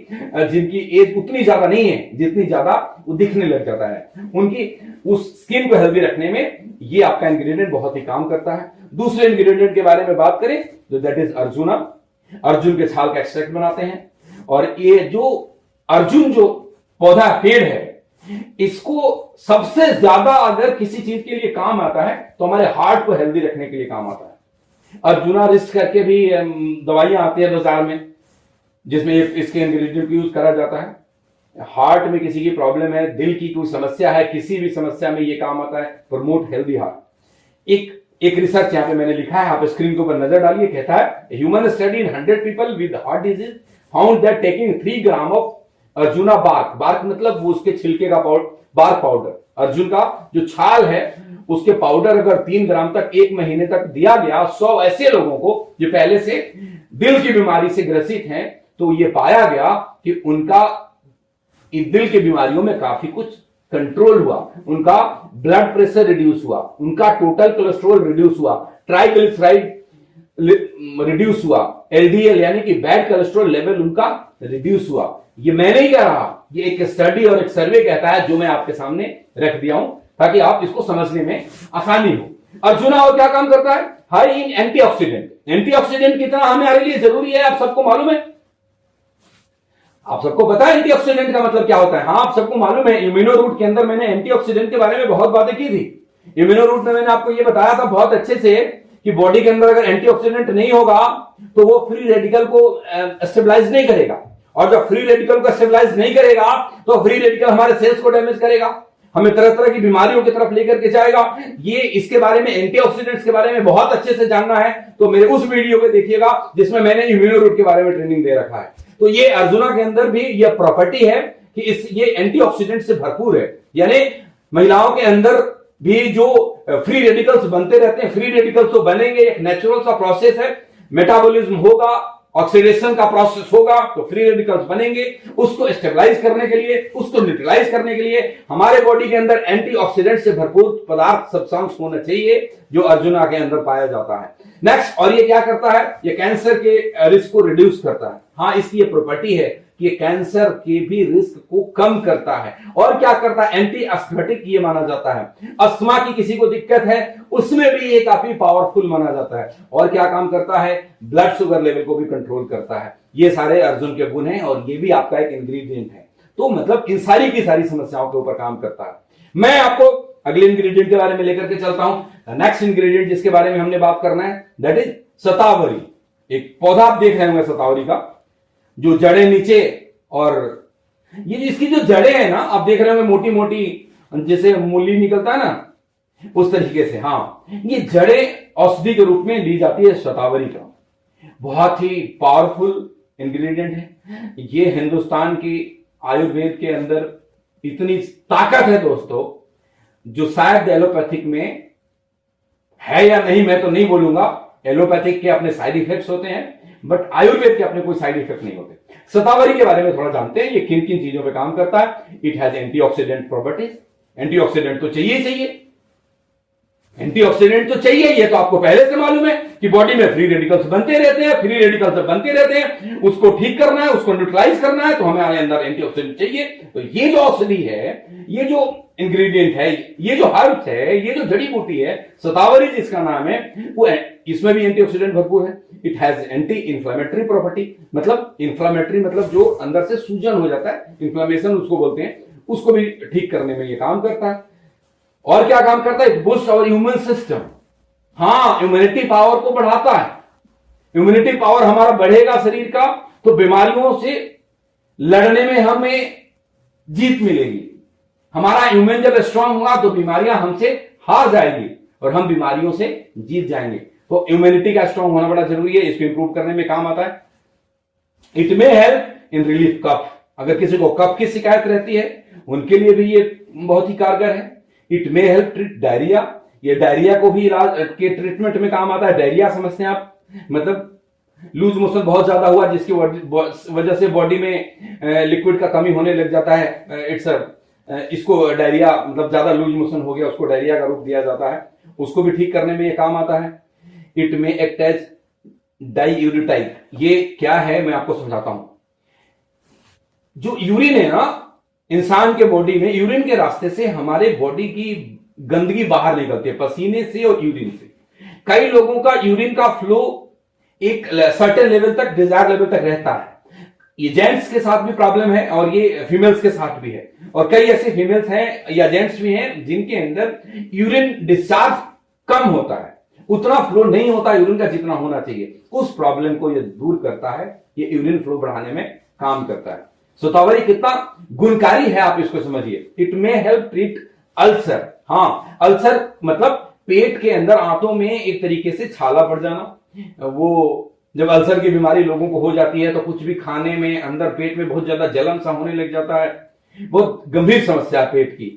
[SPEAKER 1] जिनकी एज उतनी ज्यादा नहीं है जितनी ज्यादा वो दिखने लग जाता है। उनकी उस स्किन को हेल्दी रखने में ये आपका इंग्रेडिएंट बहुत ही काम करता है। दूसरे इंग्रेडिएंट के बारे में बात करें तो दैट इज अर्जुना। अर्जुन के छाल का एक्सट्रैक्ट बनाते हैं। और ये जो अर्जुन जो पौधा पेड़ है, इसको सबसे ज्यादा अगर किसी चीज के लिए काम आता है तो हमारे हार्ट को हेल्दी रखने के लिए काम आता है। अर्जुना रिस्ट करके भी दवाइयां आती है बाजार में जिसमें इसके इंग्रेडिएंट यूज करा जाता है। हार्ट में किसी की प्रॉब्लम है, दिल की कोई समस्या है, किसी भी समस्या में ये काम आता है, प्रमोट हेल्दी हार्ट। एक रिसर्च यहां पे मैंने लिखा है, आप स्क्रीन के ऊपर नजर डालिए। कहता है human study in 100 people with heart disease found that taking 3 gram of arjuna bark मतलब वो उसके छिलके का बार्क पाउडर, अर्जुन का जो छाल है उसके पाउडर अगर 3 ग्राम तक 1 महीने तक दिया गया 100 ऐसे लोगों को जो पहले से दिल की बीमारी से ग्रसित हैं, तो ये पाया गया कि उनका दिल की बीमारियों में काफी कुछ कंट्रोल हुआ, उनका ब्लड प्रेशर रिड्यूस हुआ, उनका टोटल कोलेस्ट्रॉल रिड्यूस हुआ, ट्राइग्लिसराइड रिड्यूस हुआ, एलडीएल यानी कि बैड कोलेस्ट्रॉल लेवल उनका रिड्यूस हुआ। ये मैं नहीं कह रहा, ये एक स्टडी और एक सर्वे कहता है जो मैं आपके सामने रख दिया हूं ताकि आप इसको समझने में आसानी हो। अर्जुना और क्या काम करता है? High in antioxidant. एंटीऑक्सीडेंट कितना हमारे लिए जरूरी है आप सबको मालूम है? आप सबको पता है एंटीऑक्सीडेंट का मतलब क्या होता है? हाँ, आप सबको मालूम है। इम्यूनो रूट के अंदर मैंने एंटीऑक्सीडेंट के बारे में बहुत बातें की थी। इम्यूनो रूट में मैंने आपको यह बताया था बहुत अच्छे से कि बॉडी के अंदर अगर एंटीऑक्सीडेंट नहीं होगा तो वो फ्री रेडिकल को स्टेबलाइज नहीं करेगा, और जब फ्री रेडिकल को स्टेबलाइज नहीं करेगा तो फ्री रेडिकल हमारे सेल्स को डैमेज करेगा, हमें तरह तरह की बीमारियों की तरफ लेकर के जाएगा। ये इसके बारे में एंटीऑक्सीडेंट्स के बारे में बहुत अच्छे से जानना है तो मेरे उस वीडियो को देखिएगा जिसमें मैंने इम्यूनो रूट के बारे में ट्रेनिंग दे रखा है। तो ये अर्जुना के अंदर भी यह प्रॉपर्टी है कि ये एंटीऑक्सीडेंट से भरपूर है। यानी महिलाओं के अंदर भी जो फ्री रेडिकल्स बनते रहते हैं, फ्री रेडिकल्स तो बनेंगे, एक नेचुरल सा प्रोसेस है, मेटाबॉलिज्म होगा ऑक्सीडेशन का प्रोसेस होगा तो फ्री रेडिकल्स बनेंगे। उसको स्टेबलाइज करने के लिए, उसको न्यूट्रलाइज करने के लिए हमारे बॉडी के अंदर एंटीऑक्सीडेंट से भरपूर पदार्थ सब्सटेंस होना चाहिए, जो अर्जुना के अंदर पाया जाता है। नेक्स्ट, और ये क्या करता है? ये कैंसर के रिस्क को रिड्यूस करता है। हाँ, इसकी ये प्रॉपर्टी है कि कैंसर के भी रिस्क को कम करता है। और क्या करता है? एंटी एस्थेटिक ये माना जाता है। अस्थमा की किसी को दिक्कत है, उसमें भी ये काफी पावरफुल माना जाता है। और क्या काम करता है? ब्लड शुगर लेवल को भी कंट्रोल करता है। ये सारे अर्जुन के गुण हैं और ये भी आपका एक इंग्रेडिएंट है। तो मतलब इन सारी की सारी समस्याओं के ऊपर काम करता है। मैं आपको अगले इंग्रेडिएंट के बारे में लेकर के चलता हूं। नेक्स्ट इंग्रेडिएंट जिसके बारे में हमने बात करना है, दैट इज शतावरी। एक पौधा आप देख रहे होंगे शतावरी का, जो जड़ें नीचे, और ये इसकी जो जड़ें हैं ना, आप देख रहे होंगे मोटी मोटी, जैसे मूली निकलता है ना, उस तरीके से। हाँ, ये जड़ें औषधि के रूप में ली जाती है शतावरी का। बहुत ही पावरफुल इंग्रेडिएंट है ये। हिंदुस्तान की आयुर्वेद के अंदर इतनी ताकत है दोस्तों, जो शायद एलोपैथिक में है या नहीं, मैं तो नहीं बोलूंगा। एलोपैथिक के अपने साइड इफेक्ट्स होते हैं, बट आयुर्वेद के अपने कोई साइड इफेक्ट नहीं होते। शतावरी के बारे में थोड़ा जानते हैं, ये किन किन चीजों पे काम करता है। It has antioxidant properties. Antioxidant तो चाहिए चाहिए, एंटीऑक्सीडेंट तो चाहिए, ये तो आपको पहले से मालूम है कि बॉडी में फ्री रेडिकल्स बनते रहते हैं। फ्री रेडिकल्स बनते रहते हैं, उसको ठीक करना है, उसको न्यूट्रलाइज करना है, तो हमें अंदर एंटीऑक्सीडेंट चाहिए। तो ये जो औषधि है, ये जो इंग्रेडिएंट है, ये जो हर्ब है, ये जो जड़ी बूटी है शतावरी जिसका नाम है, वो इसमें भी एंटीऑक्सीडेंट भरपूर है। It has anti inflammatory property, मतलब इंफ्लेमेटरी मतलब जो अंदर से सूजन हो जाता है, इंफ्लेमेशन उसको बोलते हैं, उसको भी ठीक करने में ये काम करता है। और क्या काम करता है? Boost our immune system. हाँ, इम्यूनिटी पावर को बढ़ाता है। इम्यूनिटी पावर हमारा बढ़ेगा शरीर का, तो बीमारियों से लड़ने में हमें जीत मिलेगी। हमारा इम्यून जब स्ट्रांग होगा तो बीमारियां हमसे हार जाएगी और हम बीमारियों से जीत जाएंगे। तो इम्यूनिटी का स्ट्रांग होना बड़ा जरूरी है, इसको इंप्रूव करने में काम आता है। It may help in relief cough. अगर किसी को कफ की शिकायत रहती है, उनके लिए भी ये बहुत ही कारगर है। It may help treat diarrhoea. ये डायरिया को भी इलाज के ट्रीटमेंट में काम आता है। डायरिया समझते हैं आप? मतलब लूज मोशन बहुत ज्यादा हुआ, जिसकी वजह से बॉडी में लिक्विड का कमी होने लग जाता है। इसको डायरिया, मतलब ज्यादा लूज मोशन हो गया, उसको डायरिया का रूप दिया जाता है। उसको भी ठीक करने में ये काम आता है। It may act as diuretic. ये क्या है मैं आपको समझाता हूं। जो यूरिन है ना, इंसान के बॉडी में यूरिन के रास्ते से हमारे बॉडी की गंदगी बाहर निकलती है, पसीने से और यूरिन से। कई लोगों का यूरिन का फ्लो एक सर्टेन लेवल तक, डिजायर लेवल तक रहता है। ये जेंट्स के साथ भी प्रॉब्लम है और ये फीमेल्स के साथ भी है। और कई ऐसे फीमेल्स हैं या जेंट्स भी हैं जिनके अंदर यूरिन डिस्चार्ज कम होता है, उतना फ्लो नहीं होता यूरिन का जितना होना चाहिए। उस प्रॉब्लम को ये दूर करता है, ये यूरिन फ्लो बढ़ाने में काम करता है। शतावरी कितना गुणकारी है आप इसको समझिए। It may help treat ulcer. हाँ, अल्सर मतलब पेट के अंदर आंतों में एक तरीके से छाला पड़ जाना। वो जब अल्सर की बीमारी लोगों को हो जाती है तो कुछ भी खाने में अंदर पेट में बहुत ज्यादा जलन सा होने लग जाता है, बहुत गंभीर समस्या पेट की,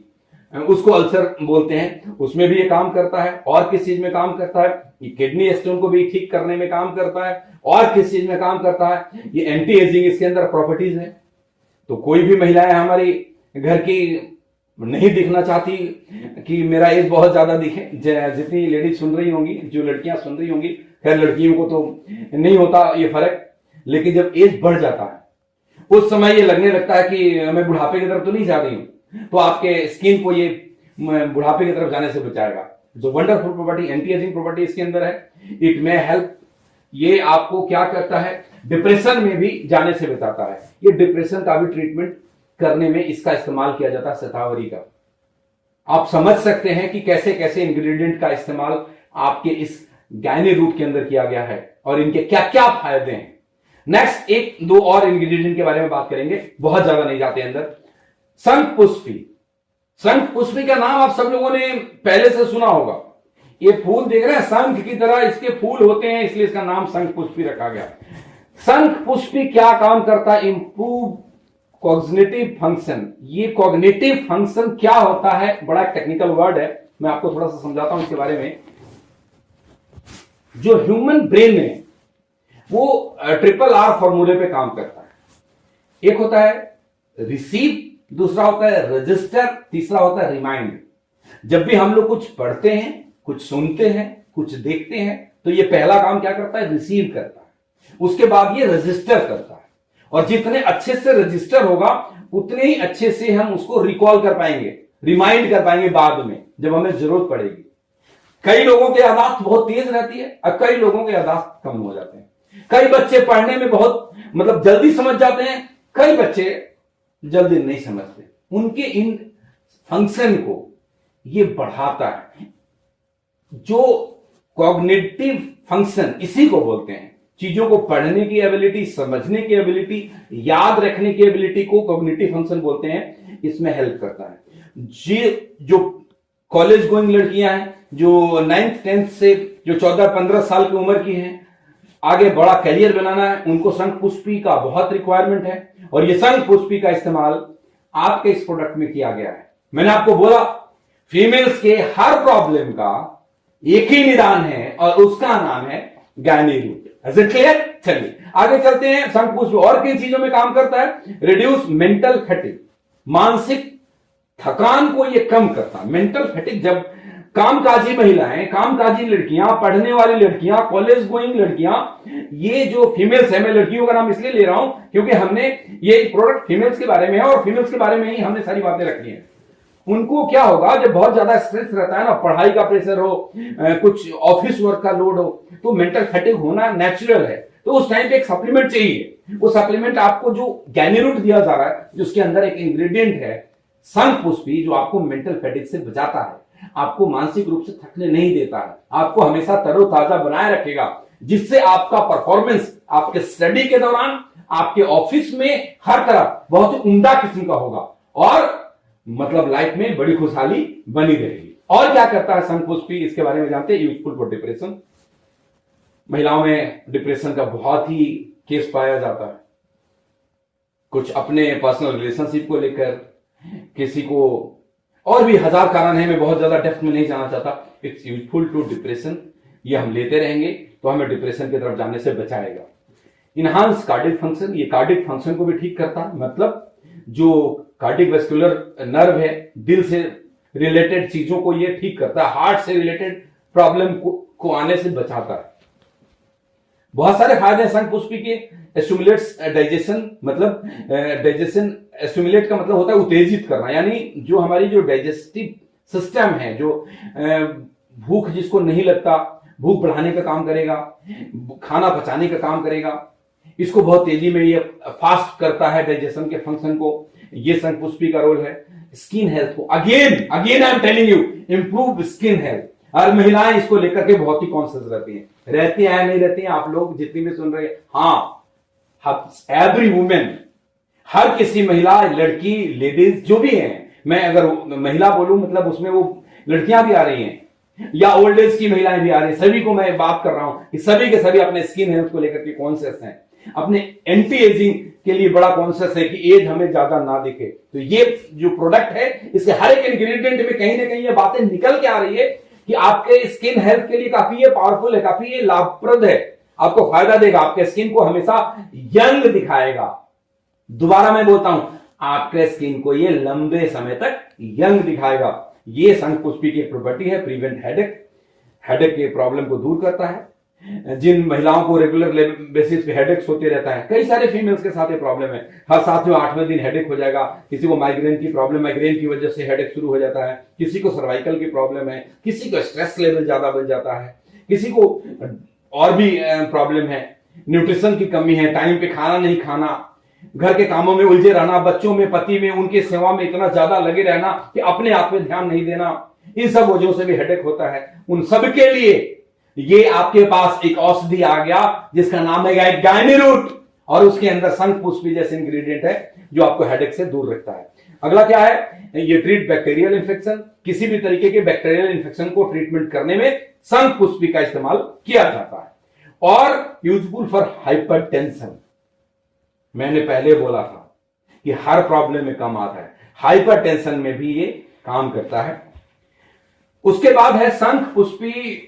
[SPEAKER 1] उसको अल्सर बोलते हैं। उसमें भी ये काम करता है। और किस चीज में काम करता है? ये किडनी स्टोन को भी ठीक करने में काम करता है। और किस चीज में काम करता है? ये एंटी एजिंग इसके अंदर प्रॉपर्टीज है। तो कोई भी महिलाएं हमारी घर की नहीं दिखना चाहती कि मेरा एज बहुत ज्यादा दिखे। जितनी लेडीज सुन रही होंगी, जो लड़कियां सुन रही होंगी, खैर लड़कियों को तो नहीं होता ये फर्क, लेकिन जब एज बढ़ जाता है उस समय ये लगने लगता है कि मैं बुढ़ापे की तरफ तो नहीं जा रही हूं, तो आपके स्किन को ये बुढ़ापे की तरफ जाने से बचाएगा। जो wonderful property, anti ageing property इसके अंदर है। इट मे हेल्प, ये आपको क्या करता है? डिप्रेशन में भी जाने से बचाता है। ये डिप्रेशन का भी ट्रीटमेंट करने में इसका इस्तेमाल किया जाता है शतावरी का। आप समझ सकते हैं कि कैसे कैसे इंग्रेडिएंट का इस्तेमाल आपके इस गायनी रूट के अंदर किया गया है और इनके क्या क्या फायदे हैं। नेक्स्ट एक दो और इंग्रेडिएंट के बारे में बात करेंगे, बहुत ज्यादा नहीं जाते अंदर। शंख पुष्पी। शंख पुष्पी का नाम आप सब लोगों ने पहले से सुना होगा। ये फूल देख रहे हैं, शंख की तरह इसके फूल होते हैं, इसलिए इसका नाम शंख पुष्पी रखा गया। शंख पुष्पी क्या काम करता है? Improve cognitive function. ये कॉग्निटिव फंक्शन क्या होता है? बड़ा टेक्निकल वर्ड है, मैं आपको थोड़ा सा समझाता हूं इसके बारे में। जो ह्यूमन ब्रेन है, वो ट्रिपल आर फॉर्मूले पे काम करता है। एक होता है रिसीव, दूसरा होता है रजिस्टर, तीसरा होता है रिमाइंड। जब भी हम लोग कुछ पढ़ते हैं, कुछ सुनते हैं, कुछ देखते हैं, तो ये पहला काम क्या करता है? रिसीव करता है। उसके बाद ये रजिस्टर करता है, और जितने अच्छे से रजिस्टर होगा उतने ही अच्छे से हम उसको रिकॉल कर पाएंगे, रिमाइंड कर पाएंगे बाद में जब हमें जरूरत पड़ेगी। कई लोगों की याददाश्त बहुत तेज रहती है और कई लोगों की याददाश्त कम हो जाते हैं। कई बच्चे पढ़ने में बहुत जल्दी समझ जाते हैं, कई बच्चे जल्दी नहीं समझते। उनके इन फंक्शन को ये बढ़ाता है। जो कॉग्निटिव फंक्शन इसी को बोलते हैं, चीजों को पढ़ने की एबिलिटी, समझने की एबिलिटी, याद रखने की एबिलिटी को कॉग्निटिव फंक्शन बोलते हैं। इसमें हेल्प करता है। जो कॉलेज गोइंग लड़कियां हैं, जो 9th 10th से जो 14-15 साल की उम्र की हैं, आगे बड़ा करियर बनाना है, उनको शंखपुष्पी का बहुत रिक्वायरमेंट है। और ये शंखपुष्पी का इस्तेमाल आपके इस प्रोडक्ट में किया गया है। मैंने आपको बोला फीमेल्स के हर प्रॉब्लम का एक ही निदान है और उसका नाम है Gyne Root. Is it clear? चलिए आगे चलते हैं। शंखपुष्पी और किन चीजों में काम करता है? रिड्यूस मेंटल फैटिग, मानसिक थकान को ये कम करता है। मेंटल फैटिग, जब कामकाजी महिलाएं, कामकाजी लड़कियां, पढ़ने वाली लड़कियां, कॉलेज गोइंग लड़कियां, ये जो फीमेल्स है, मैं लड़कियों का नाम इसलिए ले रहा हूं क्योंकि हमने ये प्रोडक्ट फीमेल्स के बारे में है और फीमेल्स के बारे में ही हमने सारी बातें रखी हैं। उनको क्या होगा, जब बहुत ज्यादा स्ट्रेस रहता है ना, पढ़ाई का प्रेशर हो, कुछ ऑफिस वर्क का लोड हो, तो मेंटल फैटिग होना नेचुरल है। तो उस टाइम पे एक सप्लीमेंट चाहिए। वो सप्लीमेंट आपको जो गायनी रूट दिया जा रहा है, जिसके अंदर एक इंग्रेडिएंट है शंखपुष्पी, जो आपको मेंटल फैटिग से बचाता है, आपको मानसिक रूप से थकने नहीं देता है, आपको हमेशा तरोताजा बनाए रखेगा, जिससे आपका परफॉर्मेंस आपके स्टडी के दौरान, आपके ऑफिस में, हर तरफ बहुत ही उम्दा किस्म का होगा और लाइफ में बड़ी खुशहाली बनी रहेगी। और क्या करता है शंखपुष्पी, इसके बारे में जानते हैं। Useful for depression. महिलाओं में डिप्रेशन का बहुत ही केस पाया जाता है, कुछ अपने पर्सनल रिलेशनशिप को लेकर, किसी को और भी हजार कारण है, मैं बहुत ज्यादा डेप्थ में नहीं जाना चाहता। It's useful to depression. ये हम लेते रहेंगे तो हमें डिप्रेशन की तरफ जाने से बचाएगा। इनहांस कार्डिक फंक्शन, ये कार्डिक फंक्शन को भी ठीक करता है। जो कार्डिक वेस्कुलर नर्व है, दिल से रिलेटेड चीजों को ये ठीक करता है, हार्ट से रिलेटेड प्रॉब्लम को आने से बचाता है। बहुत सारे फायदे हैं शंखपुष्पी के। स्टिमुलेट्स डाइजेशन, डाइजेशन स्टिमुलेट का मतलब होता है उत्तेजित करना, यानी जो हमारी जो डाइजेस्टिव सिस्टम है, जो भूख जिसको नहीं लगता, भूख बढ़ाने का काम करेगा, खाना पचाने का काम करेगा, इसको बहुत तेजी में ये फास्ट करता है डाइजेशन के फंक्शन को। ये शंखपुष्पी का रोल है। स्किन हेल्थ को again I am telling you, improve skin health. और महिलाएं इसको लेकर के बहुत ही कॉन्शियस रहती हैं नहीं रहती हैं, आप लोग जितनी भी सुन रहे हैं। हाँ, एवरी वुमेन, हर किसी महिला, लड़की, लेडीज जो भी है, मैं अगर महिला बोलूं उसमें वो लड़कियां भी आ रही हैं या ओल्ड एज की महिलाएं भी आ रही हैं, सभी को मैं बात कर रहा हूं कि सभी के सभी अपने स्किन हेल्थ को लेकर के कॉन्शियस हैं, अपने एंटी एजिंग के लिए बड़ा कॉन्शियस है कि एज हमें ज्यादा ना दिखे। तो ये जो प्रोडक्ट है, इसके हर एक इंग्रेडिएंट में कहीं ना कहीं ये बातें निकल के आ रही है कि आपके स्किन हेल्थ के लिए काफी ये पावरफुल है, काफी ये लाभप्रद है, आपको फायदा देगा, आपके स्किन को हमेशा यंग दिखाएगा। दोबारा मैं बोलता हूं, आपके स्किन को ये लंबे समय तक यंग दिखाएगा। ये शंखपुष्पी की प्रॉपर्टी है। प्रिवेंट हेडेक के प्रॉब्लम को दूर करता है। जिन महिलाओं को रेगुलर बेसिस पे हेडेक्स होते रहता है, कई सारे फीमेल्स के साथ ये प्रॉब्लम है, हर सातवें 8वें दिन हेडेक हो जाएगा। किसी को माइग्रेन की प्रॉब्लम, माइग्रेन की वजह से हेडेक शुरू हो जाता है, किसी को सर्वाइकल की प्रॉब्लम है, किसी को स्ट्रेस लेवल ज्यादा बढ़ जाता है, किसी को और भी प्रॉब्लम है, न्यूट्रिशन की कमी है, टाइम पे खाना नहीं खाना, घर के कामों में उलझे रहना, बच्चों में, पति में, उनके सेवा में इतना ज्यादा लगे रहना कि अपने आप पे ध्यान नहीं देना, इन सब वजहों से भी हेडेक होता है। उन सब के लिए ये आपके पास एक औषधि आ गया जिसका नाम है गायनी रूट, और उसके अंदर शंखपुष्पी जैसे इंग्रेडिएंट है जो आपको हेडेक से दूर रखता है। अगला क्या है, ये ट्रीट बैक्टीरियल इन्फेक्शन। किसी भी तरीके के बैक्टीरियल इन्फेक्शन को ट्रीटमेंट करने में शंखपुष्पी का इस्तेमाल किया जाता है। और यूजफुल फॉर हाइपरटेंशन, मैंने पहले बोला था कि हर प्रॉब्लम में काम आता है, हाइपरटेंशन में भी ये काम करता है। उसके बाद है शंखपुष्पी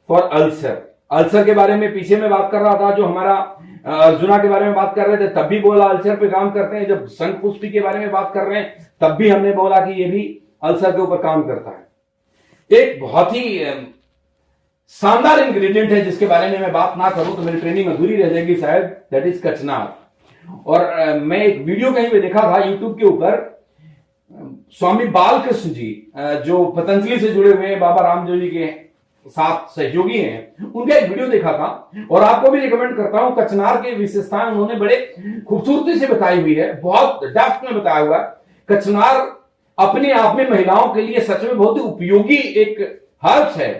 [SPEAKER 1] फॉर अल्सर। अल्सर के बारे में पीछे में बात कर रहा था, जो हमारा अर्जुना के बारे में बात कर रहे थे तब भी बोला अल्सर पे काम करते हैं। जब संघ पुष्टि के बारे में बात कर रहे हैं तब भी हमने बोला कि ये भी अल्सर के ऊपर काम करता है। एक बहुत ही शानदार इंग्रेडिएंट है जिसके बारे में मैं बात ना करूं तो मेरी ट्रेनिंग अधूरी रह जाएगी शायद, दैट इज कचनार। और मैं एक वीडियो कहीं पे देखा था यूट्यूब के ऊपर, स्वामी बालकृष्ण जी जो पतंजलि से जुड़े हुए हैं, बाबा रामदेव जी के साथ सहयोगी हैं, उनका एक वीडियो देखा था और आपको भी रिकमेंड करता हूं। कचनार की विशेषताएं उन्होंने बड़े खूबसूरती से बताई हुई है, बहुत डेप्थ में बताया हुआ है। कचनार अपने आप में महिलाओं के लिए सच में बहुत ही उपयोगी एक हर्ब्स है।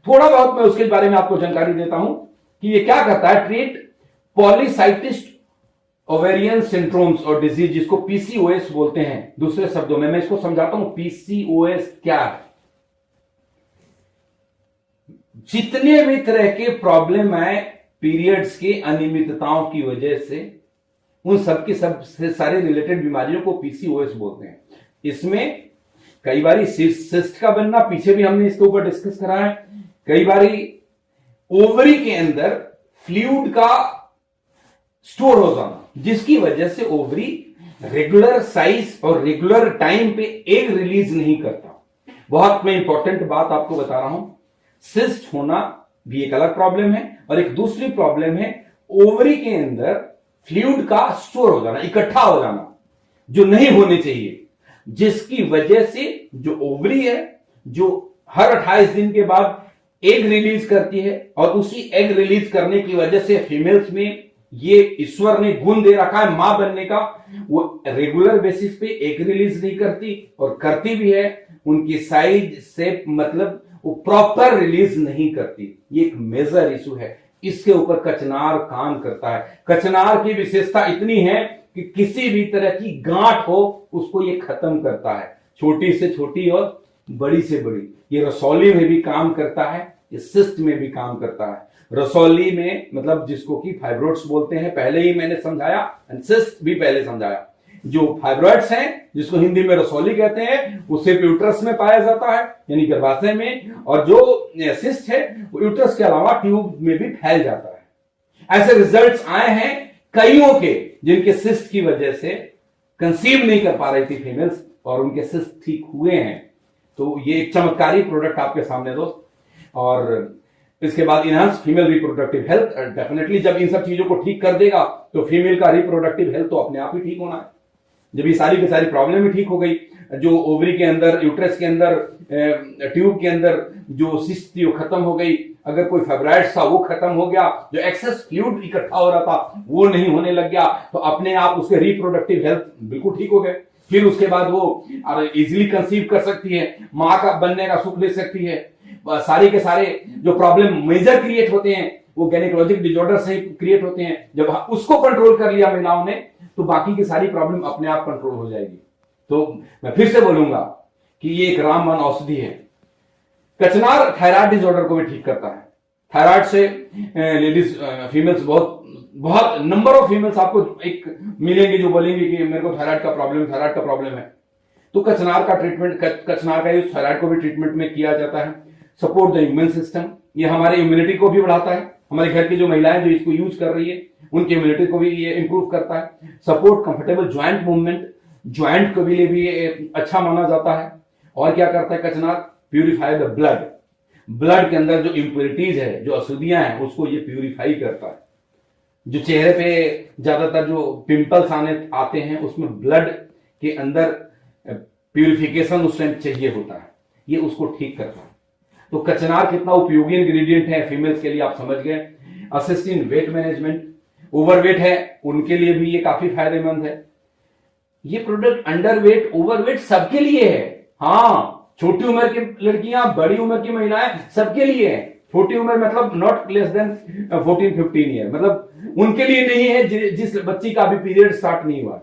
[SPEAKER 1] थोड़ा बहुत मैं उसके बारे में आपको जानकारी देता हूं कि ये क्या करता है। ट्रीट पॉलीसाइटिस ओवेरियन सिंड्रोम्स और डिजीज, जिसको पीसीओएस बोलते हैं दूसरे शब्दों में। मैं इसको समझाता हूं पीसीओएस क्या है। जितने भी तरह के प्रॉब्लम आए पीरियड्स के अनियमितताओं की वजह से, उन सबके सबसे सारे रिलेटेड बीमारियों को पीसीओएस बोलते हैं। इसमें कई बारी सिस्ट का बनना, पीछे भी हमने इसके ऊपर डिस्कस करा है। कई बारी ओवरी के अंदर फ्लूइड का स्टोर हो जाना, जिसकी वजह से ओवरी रेगुलर साइज और रेगुलर टाइम पे एग रिलीज नहीं करता। बहुत मैं इंपॉर्टेंट बात आपको बता रहा हूं, सिस्ट होना भी एक अलग प्रॉब्लम है और एक दूसरी प्रॉब्लम है ओवरी के अंदर फ्लूइड का स्टोर हो जाना, इकट्ठा हो जाना, जो नहीं होने चाहिए, जिसकी वजह से जो ओवरी है जो हर 28 दिन के बाद एग रिलीज करती है और उसी एग रिलीज करने की वजह से फीमेल्स में ये ईश्वर ने गुण दे रखा है मां बनने का, वो रेगुलर बेसिस पे एग रिलीज नहीं करती और करती भी है उनकी साइज शेप मतलब वो प्रॉपर रिलीज नहीं करती। ये एक मेजर इशू है, इसके ऊपर कचनार काम करता है। कचनार की विशेषता इतनी है कि किसी भी तरह की गांठ हो उसको ये खत्म करता है, छोटी से छोटी और बड़ी से बड़ी। ये रसौली में भी काम करता है, ये सिस्ट में भी काम करता है। रसौली में मतलब जिसको कि फाइब्रोइड्स बोलते हैं, पहले ही मैंने समझाया, सिस्ट भी पहले समझाया। जो फाइब्रोइड्स हैं जिसको हिंदी में रसौली कहते हैं, उसे यूट्रस में पाया जाता है यानी गर्भाशय में, और जो सिस्ट है वो यूट्रस के अलावा ट्यूब में भी फैल जाता है। ऐसे रिजल्ट्स आए हैं कईयों के जिनके सिस्ट की वजह से कंसीव नहीं कर पा रही थी फीमेल्स और उनके सिस्ट ठीक हुए हैं। तो ये एक चमत्कारी प्रोडक्ट आपके सामने दोस्त। और इसके बाद enhance female reproductive health, definitely जब इन सब चीजों को ठीक कर देगा तो फीमेल का रिप्रोडक्टिव हेल्थ तो अपने आप ही ठीक होना है। जब ये सारी की सारी प्रॉब्लम भी ठीक हो गई, जो ओवरी के अंदर, यूट्रस के अंदर, ट्यूब के अंदर जो सिस्ट थी वो खत्म हो गई, अगर कोई फाइब्रॉइड्स था वो खत्म हो गया, जो एक्सेस फ्लूइड इकट्ठा हो रहा था वो नहीं होने लग गया, तो अपने आप उसके रिप्रोडक्टिव हेल्थ बिल्कुल ठीक हो गए। फिर उसके बाद वो इजिली कंसीव कर सकती है, मां का बनने का सुख ले सकती है। सारे के सारे जो प्रॉब्लम मेजर क्रिएट होते हैं वो गायनेकोलॉजिक डिसऑर्डर से क्रिएट होते हैं। जब उसको कंट्रोल कर लिया महिलाओं ने तो बाकी की सारी प्रॉब्लम अपने आप कंट्रोल हो जाएगी। तो मैं फिर से बोलूंगा कि ये एक रामबाण औषधि है। कचनार थायराइड डिसऑर्डर को भी ठीक करता है। थायराइड से लेडीज फीमेल्स बहुत नंबर ऑफ फीमेल्स आपको एक मिलेंगे जो बोलेंगे कि मेरे को थायराइड का प्रॉब्लम है। तो कचनार का ट्रीटमेंट, कचनार का यूज थायराइड को भी ट्रीटमेंट में किया जाता है। सपोर्ट द इम्यून सिस्टम, ये हमारे इम्यूनिटी को भी बढ़ाता है। हमारे घर की जो महिलाएं जो इसको यूज कर रही है उनकी इम्यूनिटी को भी ये इंप्रूव करता है। Support comfortable joint movement, joint को भी लिए भी अच्छा माना जाता है। और क्या करता है कचनार? प्यूरिफाई द ब्लड, ब्लड के अंदर जो इंप्योरिटीज है, जो अशुद्धियां हैं, उसको ये प्यूरिफाई करता है। जो चेहरे पे ज्यादातर जो पिंपल्स आते हैं उसमें ब्लड के अंदर प्यूरिफिकेशन उस टाइम चाहिए होता है, ये उसको ठीक करता है। तो कचनार कितना उपयोगी इंग्रेडिएंट है फीमेल्स के लिए आप समझ गए। Assist in weight management, overweight है उनके लिए भी ये काफी फायदेमंद है। ये प्रोडक्ट अंडरवेट ओवरवेट सबके लिए है। हाँ, छोटी उम्र की लड़कियां, बड़ी उम्र की महिलाएं, सबके लिए है। छोटी उम्र मतलब नॉट लेस देन 14-15 ईयर, मतलब उनके लिए नहीं है जिस बच्ची का अभी पीरियड स्टार्ट नहीं हुआ,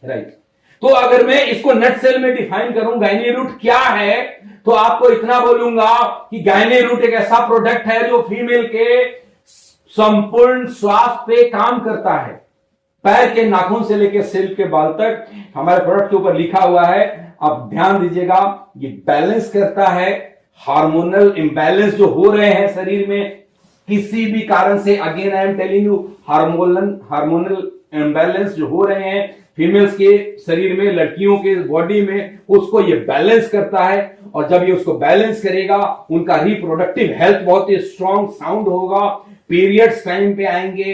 [SPEAKER 1] राइट। तो अगर मैं इसको नट सेल में डिफाइन करूं गायनी रूट क्या है, तो आपको इतना बोलूंगा कि गायनी रूट एक ऐसा प्रोडक्ट है जो फीमेल के संपूर्ण स्वास्थ्य पे काम करता है। पैर के नाखून से लेकर सिर के बाल तक हमारे प्रोडक्ट के ऊपर लिखा हुआ है, आप ध्यान दीजिएगा। ये बैलेंस करता है हार्मोनल इंबैलेंस जो हो रहे हैं शरीर में, किसी भी कारण से, again I am telling you, hormonal imbalance जो हो रहे हैं फीमेल्स के शरीर में, लड़कियों के बॉडी में, उसको ये बैलेंस करता है। और जब ये उसको बैलेंस करेगा, उनका रिप्रोडक्टिव हेल्थ बहुत ही स्ट्रॉन्ग साउंड होगा, पीरियड्स टाइम पे आएंगे,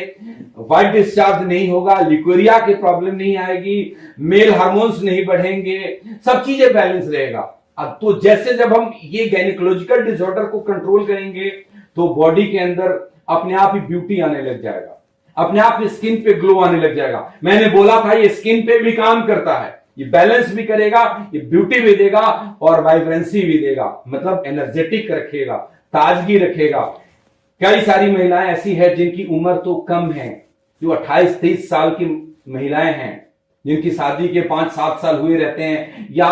[SPEAKER 1] वाइट डिस्चार्ज नहीं होगा, लिकोरिया की प्रॉब्लम नहीं आएगी, मेल हार्मोन्स नहीं बढ़ेंगे, सब चीजें बैलेंस रहेगा। अब तो जैसे जब हम ये गायनिकोलॉजिकल डिसऑर्डर को कंट्रोल करेंगे तो बॉडी के अंदर अपने आप ही ब्यूटी आने लग जाएगा, अपने आप स्किन पे ग्लो आने लग जाएगा। मैंने बोला था ये स्किन पे भी काम करता है, ये बैलेंस भी करेगा, ये ब्यूटी भी देगा और वाइब्रेंसी भी देगा, मतलब एनर्जेटिक रखेगा, ताजगी रखेगा। कई सारी महिलाएं ऐसी है जिनकी उम्र तो कम है, जो 28-30 साल की महिलाएं हैं, जिनकी शादी के 5-7 साल हुए रहते हैं या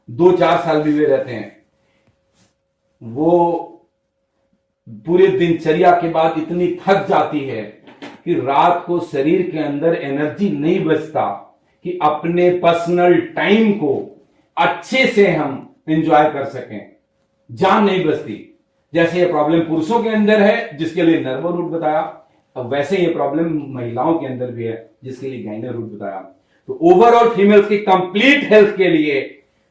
[SPEAKER 1] 2-4 साल भी हुए रहते हैं। वो पूरे दिनचर्या के बाद इतनी थक जाती है कि रात को शरीर के अंदर एनर्जी नहीं बचता कि अपने पर्सनल टाइम को अच्छे से हम एंजॉय कर सकें, जान नहीं बचती। जैसे ये प्रॉब्लम पुरुषों के अंदर है जिसके लिए नर्व रूट बताया, अब वैसे ये प्रॉब्लम महिलाओं के अंदर भी है जिसके लिए गाइनर रूट बताया। तो ओवरऑल फीमेल्स की कंप्लीट हेल्थ के लिए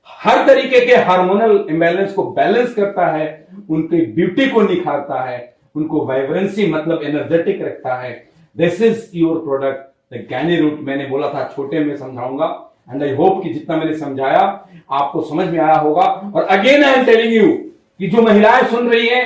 [SPEAKER 1] हर तरीके के हार्मोनल इम्बैलेंस को बैलेंस करता है, उनकी ब्यूटी को निखारता है, उनको वाइब्रेंसी मतलब एनर्जेटिक रखता है। This is your product the Gyne Root. मैंने बोला था छोटे में समझाऊंगा एंड आई होप कि जितना मैंने समझाया आपको समझ में आया होगा। और again I am telling you कि जो महिलाएं सुन रही हैं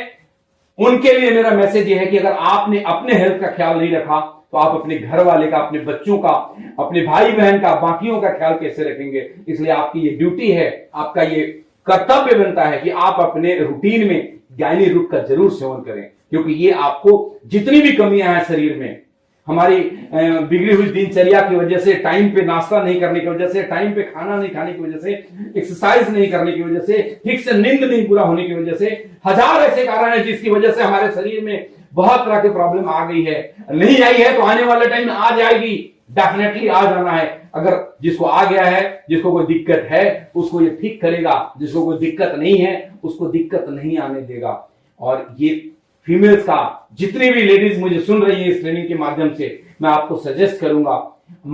[SPEAKER 1] उनके लिए मेरा मैसेज ये है कि अगर आपने अपने हेल्थ का ख्याल नहीं रखा तो आप अपने घर वाले का, अपने बच्चों का, अपने भाई बहन का, बाकियों का ख्याल कैसे रखेंगे। इसलिए आपकी ये ड्यूटी है, आपका ये कर्तव्य बनता है कि आप अपने रूटीन में गायनी रूट का जरूर सेवन करें, क्योंकि ये आपको जितनी भी कमियां हैं शरीर में, हमारी बिगड़ी हुई दिनचर्या की वजह से, टाइम पे नाश्ता नहीं करने की वजह से, टाइम पे खाना नहीं खाने की वजह से, एक्सरसाइज नहीं करने की वजह से, ठीक से नींद नहीं पूरा होने की वजह से, हजार ऐसे कारण हैं जिसकी वजह से हमारे शरीर में बहुत तरह की प्रॉब्लम आ गई है। नहीं आई है तो आने वाले टाइम में आ जाएगी, डेफिनेटली आ जाना है। अगर जिसको आ गया है, जिसको कोई दिक्कत है, उसको ये ठीक करेगा, जिसको कोई दिक्कत नहीं है उसको दिक्कत नहीं आने देगा। और ये फीमेल्स का, जितनी भी लेडीज मुझे सुन रही है इस ट्रेनिंग के माध्यम से, मैं आपको सजेस्ट करूंगा,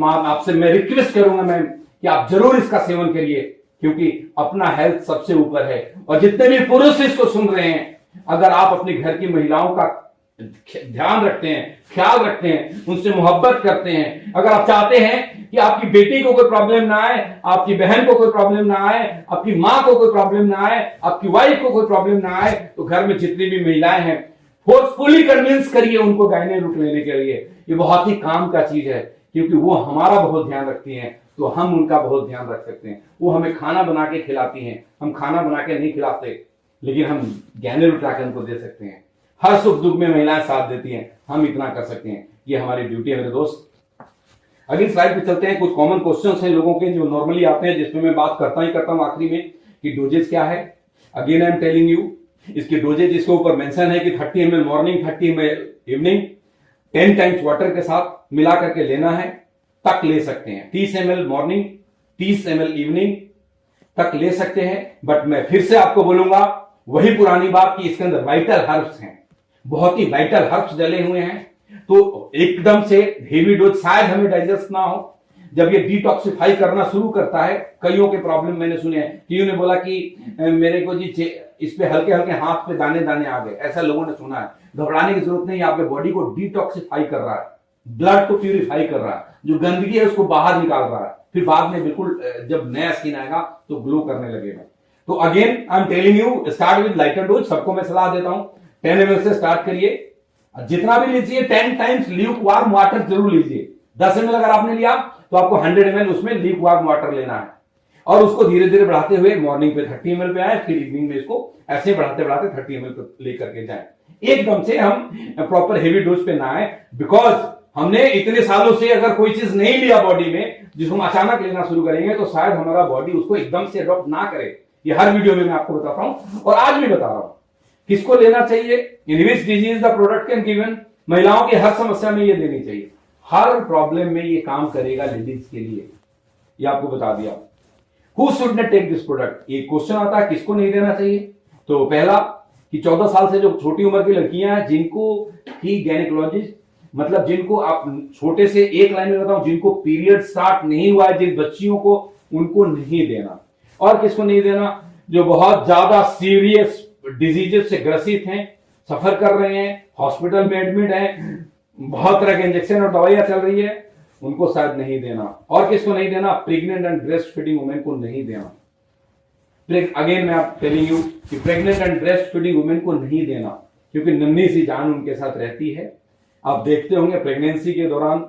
[SPEAKER 1] आपसे मैं रिक्वेस्ट करूंगा मैम कि आप जरूर इसका सेवन करिए, क्योंकि अपना हेल्थ सबसे ऊपर है। और जितने भी पुरुष इसको सुन रहे हैं, अगर आप अपने घर की महिलाओं का ध्यान रखते हैं, ख्याल रखते हैं, उनसे मोहब्बत करते हैं, अगर आप चाहते हैं कि आपकी बेटी को कोई प्रॉब्लम ना आए, आपकी बहन को कोई प्रॉब्लम ना आए, आपकी मां को कोई प्रॉब्लम ना आए, आपकी वाइफ को कोई प्रॉब्लम ना आए, तो घर में जितनी भी महिलाएं हैं फोर्सफुली कन्विंस करिए उनको गायनी रूट लेने के लिए। ये बहुत ही काम का चीज है, क्योंकि वो हमारा बहुत ध्यान रखती हैं तो हम उनका बहुत ध्यान रख सकते हैं। वो हमें खाना बना के खिलाती हैं, हम खाना बना के नहीं खिलाते, लेकिन हम गायनी रूट लाकर उनको दे सकते हैं। हर सुख दुख में महिलाएं साथ देती हैं, हम इतना कर सकते हैं, ये हमारी ड्यूटी है मेरे दोस्त। अगली स्लाइड पे चलते हैं। कुछ कॉमन क्वेश्चंस हैं लोगों के जो नॉर्मली आते हैं, जिसमें मैं बात करता हूं आखिरी में कि डोजेज क्या है। Again I am telling you, इसकी डोजेज इसके ऊपर मेंशन है कि 30 ml morning, 30 ml evening, 10 times water के साथ मिला करके लेना है, तक ले सकते हैं। 30 ml मॉर्निंग, 30 ml इवनिंग तक ले सकते हैं। बट मैं फिर से आपको बोलूंगा वही पुरानी बात कि इसके अंदर वाइटल हर्ब्स हैं, बहुत ही वाइटल हर्ब्स डले हुए हैं, तो एकदम से हेवी डोज शायद हमें डाइजेस्ट ना हो। जब ये डिटॉक्सिफाई करना शुरू करता है, कईयों के प्रॉब्लम मैंने सुने हैं, कईयों ने बोला कि मेरे को जी इस पे हल्के हल्के हाथ पे दाने दाने आ गए, ऐसा लोगों ने सुना है। घबराने की जरूरत नहीं, आपके बॉडी को डिटॉक्सिफाई कर रहा है, ब्लड को प्यूरिफाई कर रहा है, जो गंदगी है उसको बाहर निकाल रहा है, फिर बाद में बिल्कुल जब नया स्किन आएगा तो ग्लो करने लगेगा। तो again I am telling you, start with lighter dose. सबको मैं सलाह देता हूं 10 ml से स्टार्ट करिए, जितना भी लीजिए 10 टाइम्स ल्यूक वार्म वाटर जरूर लीजिए। 10 ml अगर आपने लिया तो आपको 100 ml उसमें ल्यूक वार्म वाटर लेना है, और उसको धीरे धीरे बढ़ाते हुए मॉर्निंग पे 30 ml पे आए, फिर इवनिंग में इसको ऐसे बढ़ाते बढ़ाते 30 ml पे लेकर के जाए। एकदम से हम प्रॉपर हेवी डोज पे ना आए, बिकॉज हमने इतने सालों से अगर कोई चीज नहीं लिया बॉडी में, जिसको हम अचानक लेना शुरू करेंगे तो शायद हमारा बॉडी उसको एकदम से अडॉप्ट ना करे। ये हर वीडियो में मैं आपको बताता हूं और आज भी बता रहा हूं किसको लेना चाहिए, in which disease the product can given. महिलाओं की हर समस्या में ये देनी चाहिए, हर प्रॉब्लम में ये काम करेगा लेडीज के लिए, ये आपको बता दिया। Who should not take this product, ये क्वेश्चन आता है किसको नहीं देना चाहिए। तो पहला कि 14 साल से जो छोटी उम्र की लड़कियां हैं जिनको की गायनेकोलॉजिस्ट, मतलब जिनको आप छोटे से एक लाइन में बताऊं, जिनको पीरियड स्टार्ट नहीं हुआ है, जिन बच्चियों को, उनको नहीं देना। और किसको नहीं देना? जो बहुत ज्यादा सीरियस डिजीजेस से ग्रसित हैं, सफर कर रहे हैं, हॉस्पिटल में एडमिट हैं, बहुत तरह के इंजेक्शन और दवाइयां चल रही है, उनको शायद नहीं देना। और किसको नहीं देना? Pregnant and breast feeding women को नहीं देना। अगेन मैं आप टेलिंग यू कि pregnant and breast feeding women को नहीं देना, क्योंकि नन्ही सी जान उनके साथ रहती है। आप देखते होंगे प्रेगनेंसी के दौरान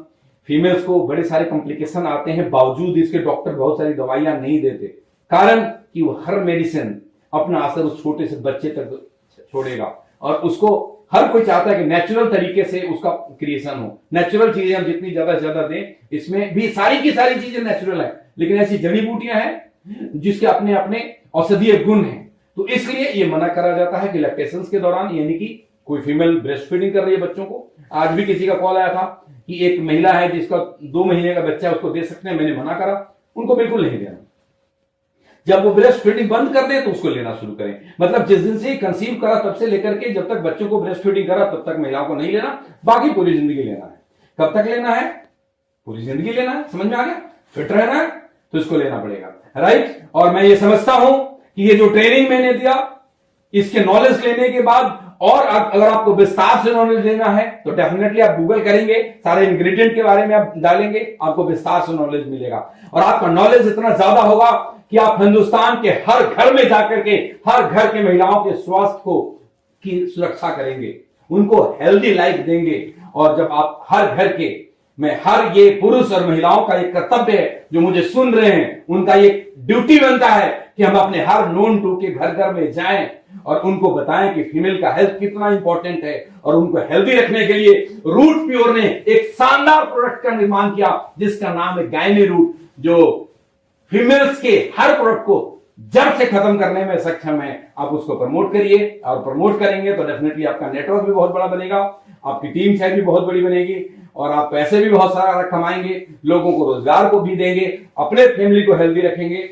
[SPEAKER 1] फीमेल्स को बड़े सारे कॉम्प्लिकेशन आते हैं, बावजूद इसके डॉक्टर बहुत सारी दवाइयां नहीं देते। कारण कि वो हर मेडिसिन अपना असर उस छोटे से बच्चे तक छोड़ेगा, और उसको हर कोई चाहता है कि नेचुरल तरीके से उसका क्रिएशन हो। नेचुरल चीजें हम जितनी ज्यादा से ज्यादा दें, इसमें भी सारी की सारी चीजें नेचुरल है, लेकिन ऐसी जड़ी बूटियां हैं जिसके अपने अपने औषधीय गुण हैं। तो इसलिए ये मना करा जाता है कि लैक्टेशन के दौरान, यानी कि कोई फीमेल ब्रेस्ट फीडिंग कर रही है बच्चों को। आज भी किसी का कॉल आया था कि एक महिला है जिसका 2 महीने का बच्चा है, उसको दे सकते हैं, मैंने मना करा, उनको बिल्कुल नहीं देना। जब वो ब्रेस्ट फीडिंग बंद कर दे तो उसको लेना शुरू करें। मतलब जिस दिन से कंसीव करा तब से लेकर के जब तक बच्चों को ब्रेस्ट फीडिंग करा तब तक महिलाओं को नहीं लेना, बाकी पूरी जिंदगी लेना है। कब तक लेना है? पूरी जिंदगी लेना है। समझ में आ गया? फिट रहना है तो इसको लेना पड़ेगा, राइट। और मैं ये समझता हूं कि ये जो ट्रेनिंग मैंने दिया, इसके नॉलेज लेने के बाद, और अगर आपको विस्तार से नॉलेज लेना है तो डेफिनेटली आप गूगल करेंगे, सारे इंग्रेडिएंट के बारे में आप डालेंगे, आपको विस्तार से नॉलेज मिलेगा। और आपका नॉलेज इतना ज्यादा होगा कि आप हिंदुस्तान के हर घर में जाकर के हर घर के महिलाओं के स्वास्थ्य को की सुरक्षा करेंगे, उनको हेल्दी लाइफ देंगे। और जब आप हर घर के में हर ये पुरुष और महिलाओं का एक कर्तव्य है, जो मुझे सुन रहे हैं, उनका ये ड्यूटी बनता है कि हम अपने हर नोन टू के घर घर में जाएं और उनको बताएं कि फीमेल का हेल्थ कितना इंपॉर्टेंट है। और उनको हेल्दी रखने के लिए रूट प्योर ने एक शानदार प्रोडक्ट का निर्माण किया जिसका नाम है गायनी रूट, जो फीमेल्स के हर प्रोडक्ट को जड़ से खत्म करने में सक्षम है। आप उसको प्रमोट करिए, और प्रमोट करेंगे तो डेफिनेटली आपका नेटवर्क भी बहुत बड़ा बनेगा, आपकी टीम शायद भी बहुत बड़ी बनेगी, और आप पैसे भी बहुत सारा कमाएंगे, लोगों को रोजगार को भी देंगे, अपने फैमिली को हेल्दी रखेंगे,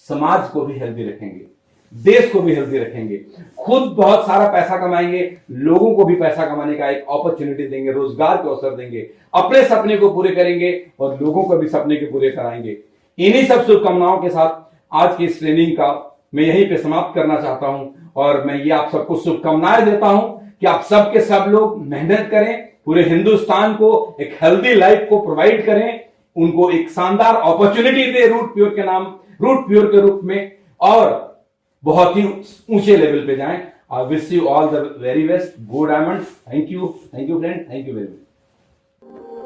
[SPEAKER 1] समाज को भी हेल्दी रखेंगे, देश को भी हेल्दी रखेंगे, खुद बहुत सारा पैसा कमाएंगे, लोगों को भी पैसा कमाने का एक अपॉर्चुनिटी देंगे, रोजगार के अवसर देंगे, अपने सपने को पूरे करेंगे और लोगों को भी सपने के पूरे कराएंगे। इन्हीं सब शुभकामनाओं के साथ आज की इस ट्रेनिंग का मैं यहीं पे समाप्त करना चाहता हूं, और मैं ये आप सबको शुभकामनाएं देता हूं कि आप सब के सब लोग मेहनत करें, पूरे हिंदुस्तान को एक हेल्दी लाइफ को प्रोवाइड करें, उनको एक शानदार अपॉर्चुनिटी दे रूट प्योर के नाम, रूट प्योर के रूप में, और बहुत ही ऊंचे लेवल पे जाएं। I wish you all the very best. Go diamond. Thank you friend, thank you very much.